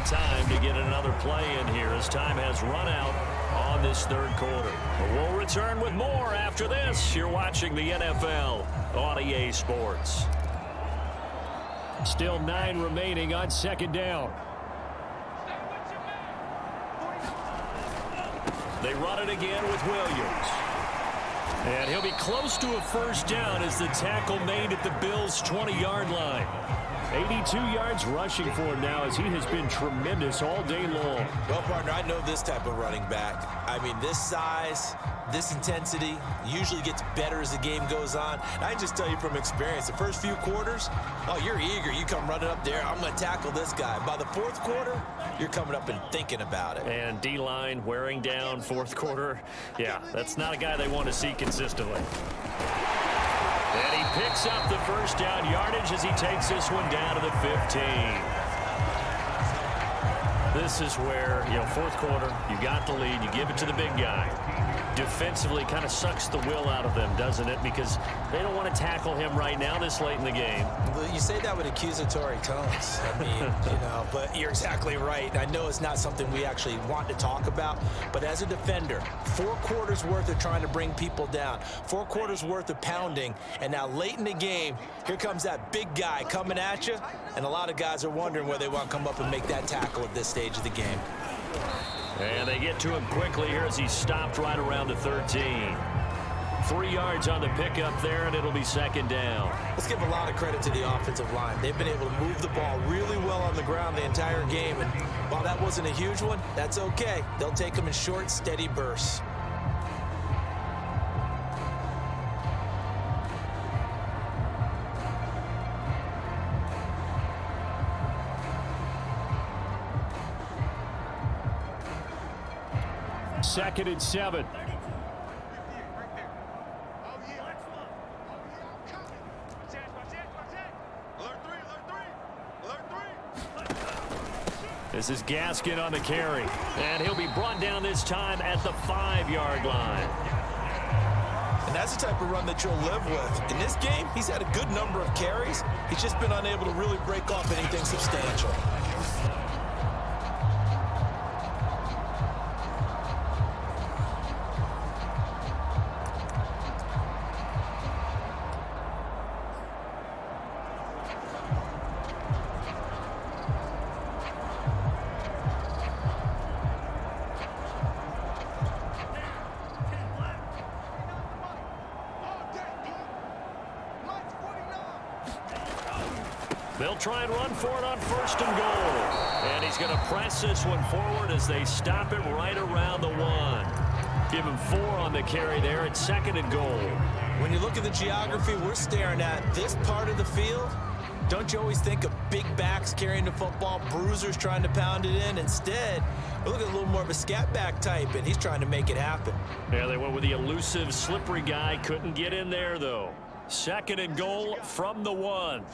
Time to get another play in here as time has run out on this 3rd quarter. We'll return with more after this. You're watching the NFL on EA Sports. Still 9 remaining on 2nd down. They run it again with Williams. And he'll be close to a first down as the tackle made at the Bills' 20-yard line. 82 yards rushing for him now as he has been tremendous all day long. Well, partner, I know this type of running back. I mean, this size, this intensity usually gets better as the game goes on. And I can just tell you from experience, the first few quarters, oh, you're eager. You come running up there, I'm going to tackle this guy. By the fourth quarter, you're coming up and thinking about it. And D-line wearing down fourth quarter. Yeah, that's not a guy they want to see consistently. And he picks up the first down yardage as he takes this one down to the 15. This is where, fourth quarter, you got the lead, you give it to the big guy. Defensively kind of sucks the will out of them, doesn't it? Because they don't want to tackle him right now this late in the game. Well, you say that with accusatory tones. I mean, but you're exactly right. I know it's not something we actually want to talk about, but as a defender, 4 quarters worth of trying to bring people down, 4 quarters worth of pounding, and now late in the game, here comes that big guy coming at you, and a lot of guys are wondering where they want to come up and make that tackle at this stage of the game. And they get to him quickly here as he's stopped right around the 13. 3 yards on the pickup there, and it'll be second down. Let's give a lot of credit to the offensive line. They've been able to move the ball really well on the ground the entire game, and while that wasn't a huge one, that's okay. They'll take them in short, steady bursts. Second and 7. This is Gaskin on the carry. And he'll be brought down this time at the 5-yard line. And that's the type of run that you'll live with. In this game, he's had a good number of carries. He's just been unable to really break off anything substantial. They'll try and run for it on first and goal. And he's going to press this one forward as they stop it right around the 1. Give him 4 on the carry there at second and goal. When you look at the geography we're staring at, this part of the field, don't you always think of big backs carrying the football, bruisers trying to pound it in? Instead, we're looking at a little more of a scat back type, and he's trying to make it happen. Yeah, they went with the elusive, slippery guy. Couldn't get in there, though. Second and goal from the 1.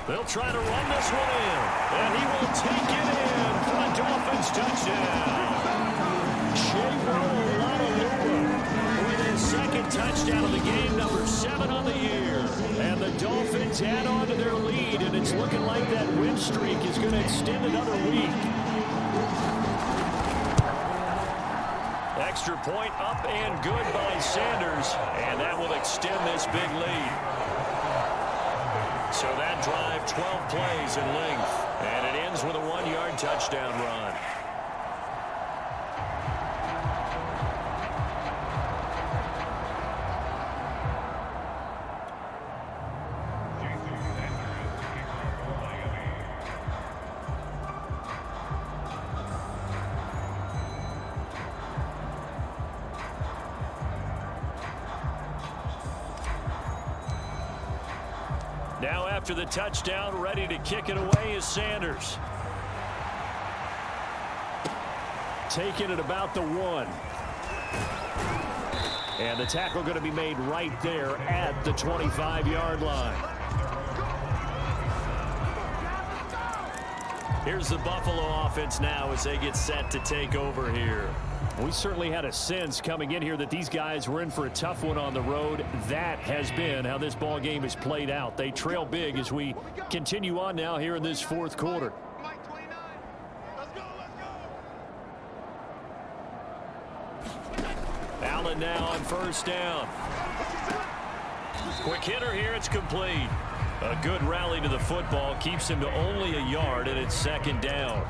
They'll try to run this one in, and he will take it in for a Dolphins touchdown. With his second touchdown of the game, number 7 on the year. And the Dolphins add on to their lead, and it's looking like that win streak is going to extend another week. Extra point up and good by Sanders, and that will extend this big lead. So that drive, 12 plays in length, and it ends with a 1-yard touchdown run. Now after the touchdown, ready to kick it away is Sanders. Taking it about the 1. And the tackle going to be made right there at the 25-yard line. Here's the Buffalo offense now as they get set to take over here. We certainly had a sense coming in here that these guys were in for a tough one on the road. That has been how this ball game has played out. They trail big as we continue on now here in this fourth quarter. Allen now on first down. Quick hitter here, it's complete. A good rally to the football keeps him to only a yard, and it's second down.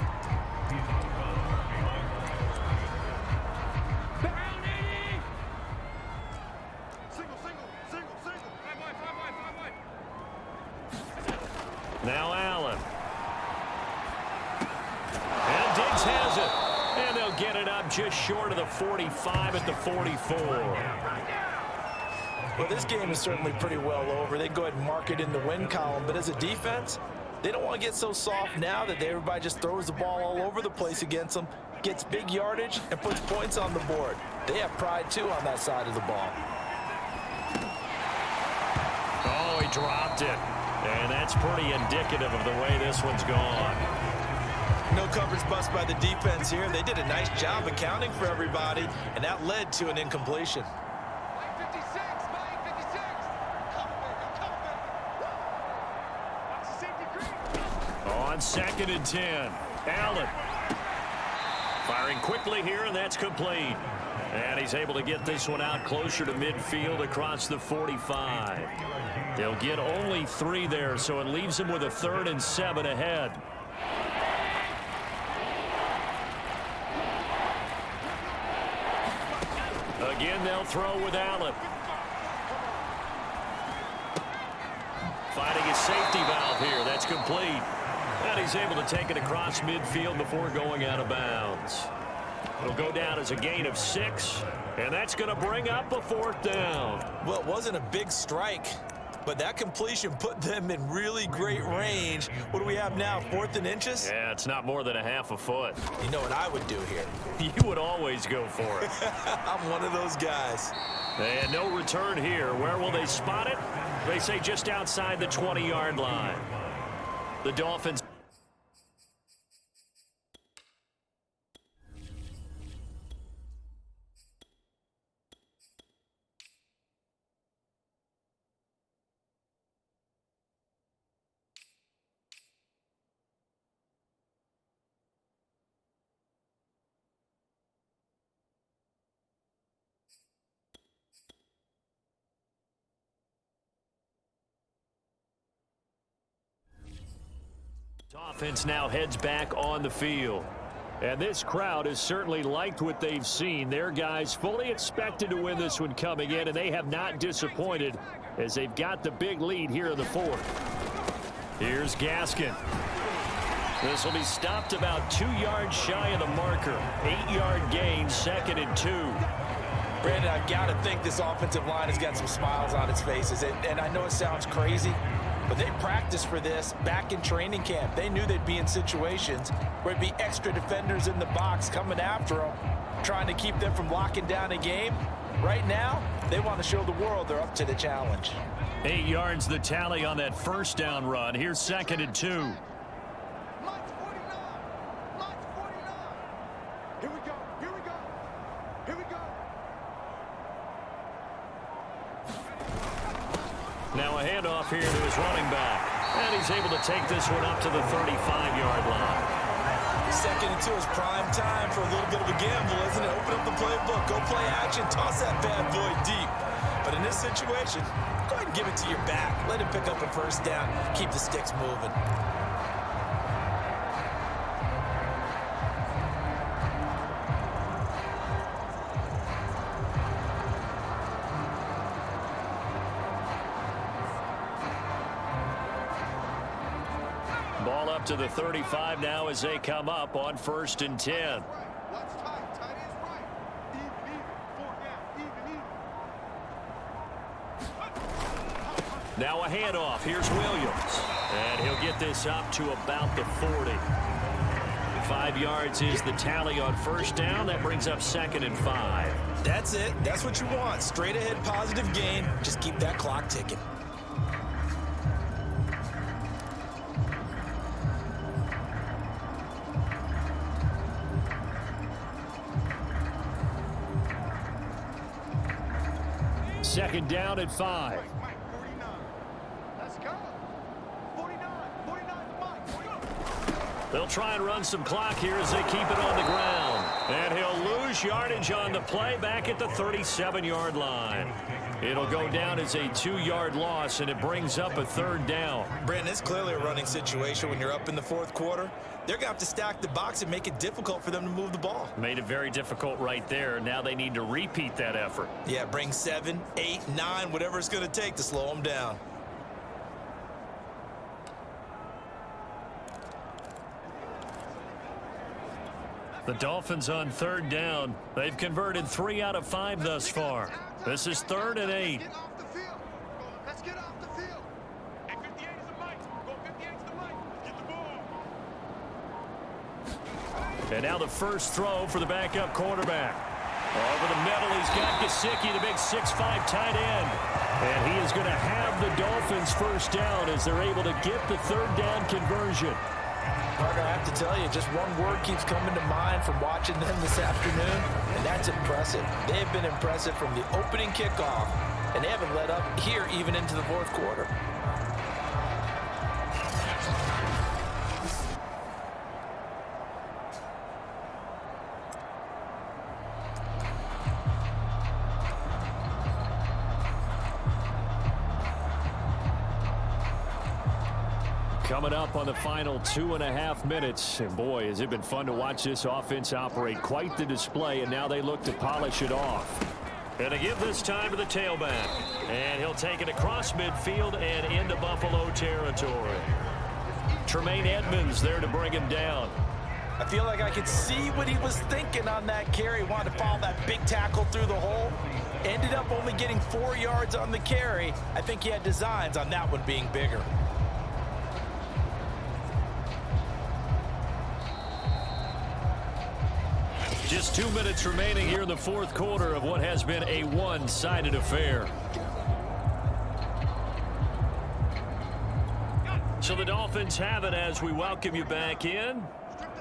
Now Allen. And Diggs has it. And they'll get it up just short of the 45 at the 44. Well, this game is certainly pretty well over. They go ahead and mark it in the win column. But as a defense, they don't want to get so soft now that everybody just throws the ball all over the place against them, gets big yardage, and puts points on the board. They have pride, too, on that side of the ball. Oh, he dropped it. And that's pretty indicative of the way this one's gone. No coverage bust by the defense here. They did a nice job accounting for everybody, and that led to an incompletion. On 2nd and 10, Allen. Firing quickly here, and that's complete. And he's able to get this one out closer to midfield across the 45. They'll get only 3 there, so it leaves him with a 3rd and 7 ahead. Again, they'll throw with Allen. Finding his safety valve here. That's complete. And he's able to take it across midfield before going out of bounds. It'll go down as a gain of 6, and that's going to bring up a 4th down. Well, it wasn't a big strike, but that completion put them in really great range. What do we have now, 4th and inches? Yeah, it's not more than a half a foot. You know what I would do here? You would always go for it. I'm one of those guys. And no return here. Where will they spot it? They say just outside the 20-yard line. The Dolphins. Offense now heads back on the field. And this crowd has certainly liked what they've seen. Their guys fully expected to win this one coming in, and they have not disappointed as they've got the big lead here in the 4th. Here's Gaskin. This will be stopped about 2 yards shy of the marker. 8-yard gain, 2nd and 2. Brandon, I've got to think this offensive line has got some smiles on its faces. And I know it sounds crazy, but they practiced for this back in training camp. They knew they'd be in situations where it'd be extra defenders in the box coming after them, trying to keep them from locking down a game. Right now, they want to show the world they're up to the challenge. 8 yards the tally on that 1st down run. Here's 2nd and 2. Here we go. Here we go. Here we go. Now a handoff here to his running back. And he's able to take this one up to the 35-yard line. 2nd and 2 is prime time for a little bit of a gamble, isn't it? Open up the playbook, go play action, toss that bad boy deep. But in this situation, go ahead and give it to your back. Let him pick up a 1st down, keep the sticks moving. Ball up to the 35 now as they come up on 1st and 10. What's tight? Tight is right. Even. 4 down. Even. Now a handoff. Here's Williams. And he'll get this up to about the 40. 5 yards is the tally on 1st down. That brings up 2nd and 5. That's it. That's what you want. Straight ahead positive gain. Just keep that clock ticking. Second down at 5. Mike, 49. Let's go. 49. 49. They'll try and run some clock here as they keep it on the ground. And he'll lose yardage on the play back at the 37-yard line. It'll go down as a 2-yard loss, and it brings up a 3rd down. Brandon, it's clearly a running situation when you're up in the 4th quarter. They're going to have to stack the box and make it difficult for them to move the ball. Made it very difficult right there. Now they need to repeat that effort. Yeah, bring 7, 8, 9, whatever it's going to take to slow them down. The Dolphins on third down. They've converted 3 out of 5 thus far. This is 3rd and 8. Get off the field. Let's get off the field. Hey, 58 is the mic. Go 58 is the mic. Get the ball. And now the first throw for the backup quarterback. Over the middle, he's got Gesicki, the big 6'5" tight end. And he is going to have the Dolphins first down as they're able to get the 3rd down conversion. Parker, I have to tell you, just one word keeps coming to mind from watching them this afternoon, and that's impressive. They have been impressive from the opening kickoff, and they haven't let up here even into the 4th quarter. Coming up on the final 2.5 minutes. And boy, has it been fun to watch this offense operate. Quite the display, and now they look to polish it off. And to give this time to the tailback. And he'll take it across midfield and into Buffalo territory. Tremaine Edmonds there to bring him down. I feel like I could see what he was thinking on that carry. Wanted to follow that big tackle through the hole. Ended up only getting 4 yards on the carry. I think he had designs on that one being bigger. Just 2 minutes remaining here in the 4th quarter of what has been a one-sided affair. So the Dolphins have it as we welcome you back in.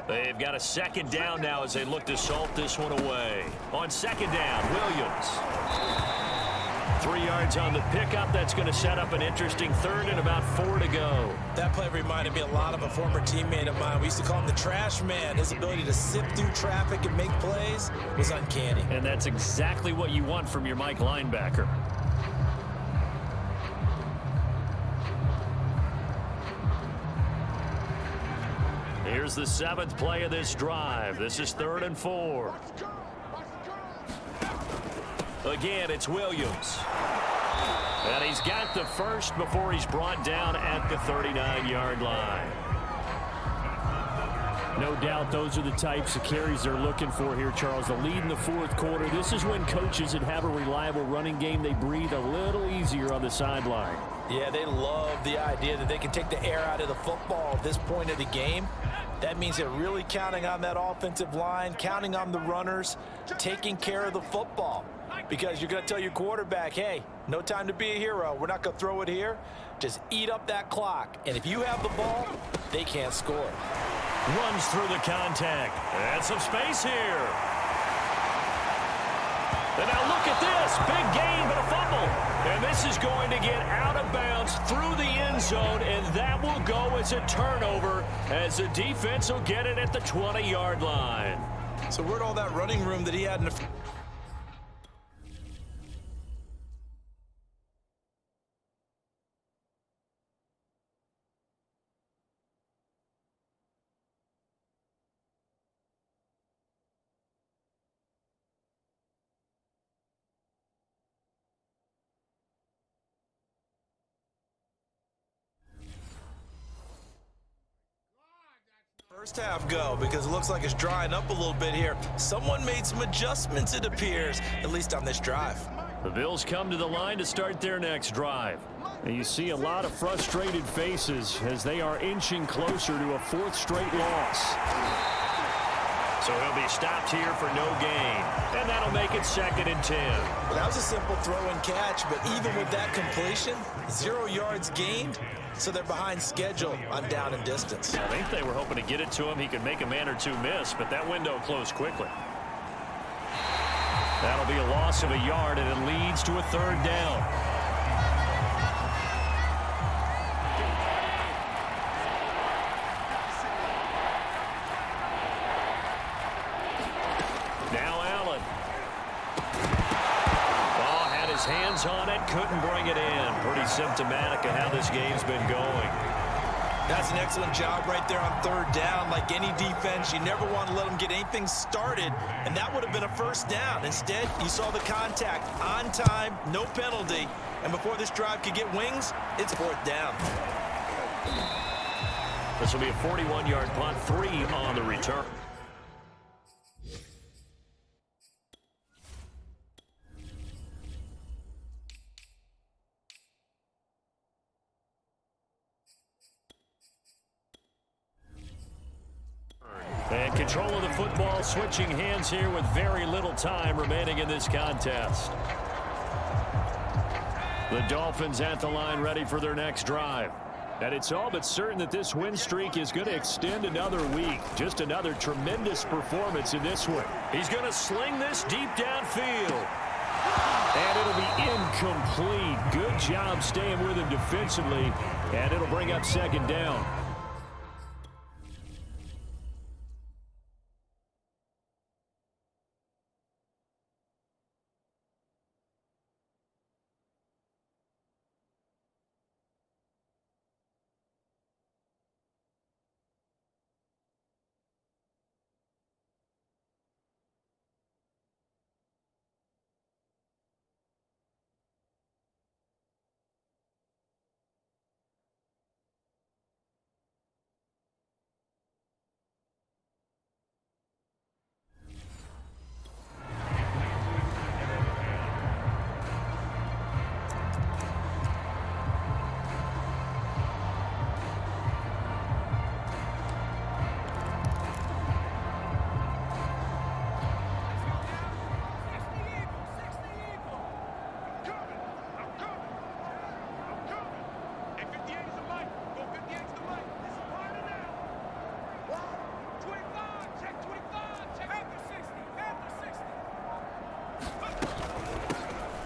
They've got a 2nd down now as they look to salt this one away. On 2nd down, Williams. 3 yards on the pickup. That's going to set up an interesting 3rd and about 4 to go. That play reminded me a lot of a former teammate of mine. We used to call him the trash man. His ability to sift through traffic and make plays was uncanny. And that's exactly what you want from your Mike linebacker. Here's the 7th play of this drive. This is 3rd and 4. Again, it's Williams. And he's got the first before he's brought down at the 39-yard line. No doubt those are the types of carries they're looking for here, Charles. The lead in the 4th quarter. This is when coaches that have a reliable running game, they breathe a little easier on the sideline. Yeah, they love the idea that they can take the air out of the football at this point of the game. That means they're really counting on that offensive line, counting on the runners, taking care of the football. Because you're going to tell your quarterback, hey, no time to be a hero. We're not going to throw it here. Just eat up that clock. And if you have the ball, they can't score. Runs through the contact. And some space here. And now look at this. Big gain, but a fumble. And this is going to get out of bounds through the end zone, and that will go as a turnover as the defense will get it at the 20-yard line. So where'd all that running room that he had in the... First half go, because it looks like it's drying up a little bit here. Someone made some adjustments, it appears, at least on this drive. The Bills come to the line to start their next drive. And you see a lot of frustrated faces as they are inching closer to a 4th straight loss. So he'll be stopped here for no gain. And that'll make it 2nd and 10. Well, that was a simple throw and catch, but even with that completion, 0 yards gained. So they're behind schedule on down and distance. I think they were hoping to get it to him. He could make a man or two miss, but that window closed quickly. That'll be a loss of a yard, and it leads to a 3rd down. Now Allen. Oh, had his hands on it, couldn't bring it in. Pretty symptomatic of how this game's been going. That's an excellent job right there on 3rd down. Like any defense, you never want to let them get anything started, and that would have been a 1st down. Instead, you saw the contact on time, no penalty, and before this drive could get wings, it's 4th down. This will be a 41-yard punt, 3 on the return. And control of the football switching hands here with very little time remaining in this contest. The Dolphins at the line ready for their next drive. And it's all but certain that this win streak is going to extend another week. Just another tremendous performance in this one. He's going to sling this deep downfield. And it'll be incomplete. Good job staying with him defensively. And it'll bring up second down.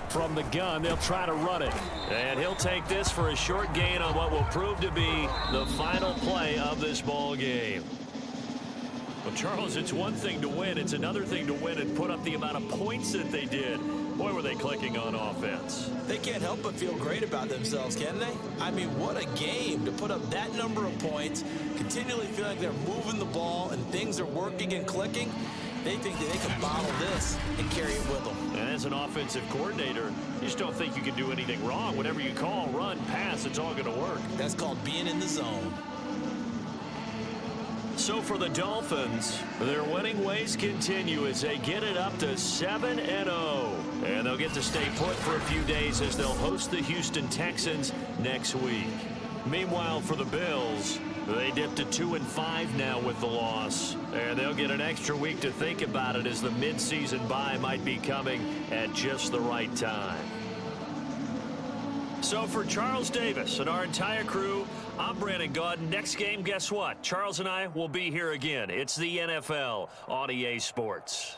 From the gun, they'll try to run it. And he'll take this for a short gain on what will prove to be the final play of this ball game. Well, Charles, it's one thing to win. It's another thing to win and put up the amount of points that they did. Boy, were they clicking on offense. They can't help but feel great about themselves, can they? I mean, what a game to put up that number of points, continually feel like they're moving the ball and things are working and clicking. They think that they can bottle this and carry it with them. And as an offensive coordinator, you just don't think you can do anything wrong. Whatever you call, run, pass, it's all going to work. That's called being in the zone. So for the Dolphins, their winning ways continue as they get it up to 7-0. And they'll get to stay put for a few days as they'll host the Houston Texans next week. Meanwhile, for the Bills, they dipped to 2-5 now with the loss. And they'll get an extra week to think about it as the midseason bye might be coming at just the right time. So for Charles Davis and our entire crew, I'm Brandon Gaudin. Next game, guess what? Charles and I will be here again. It's the NFL on EA Sports.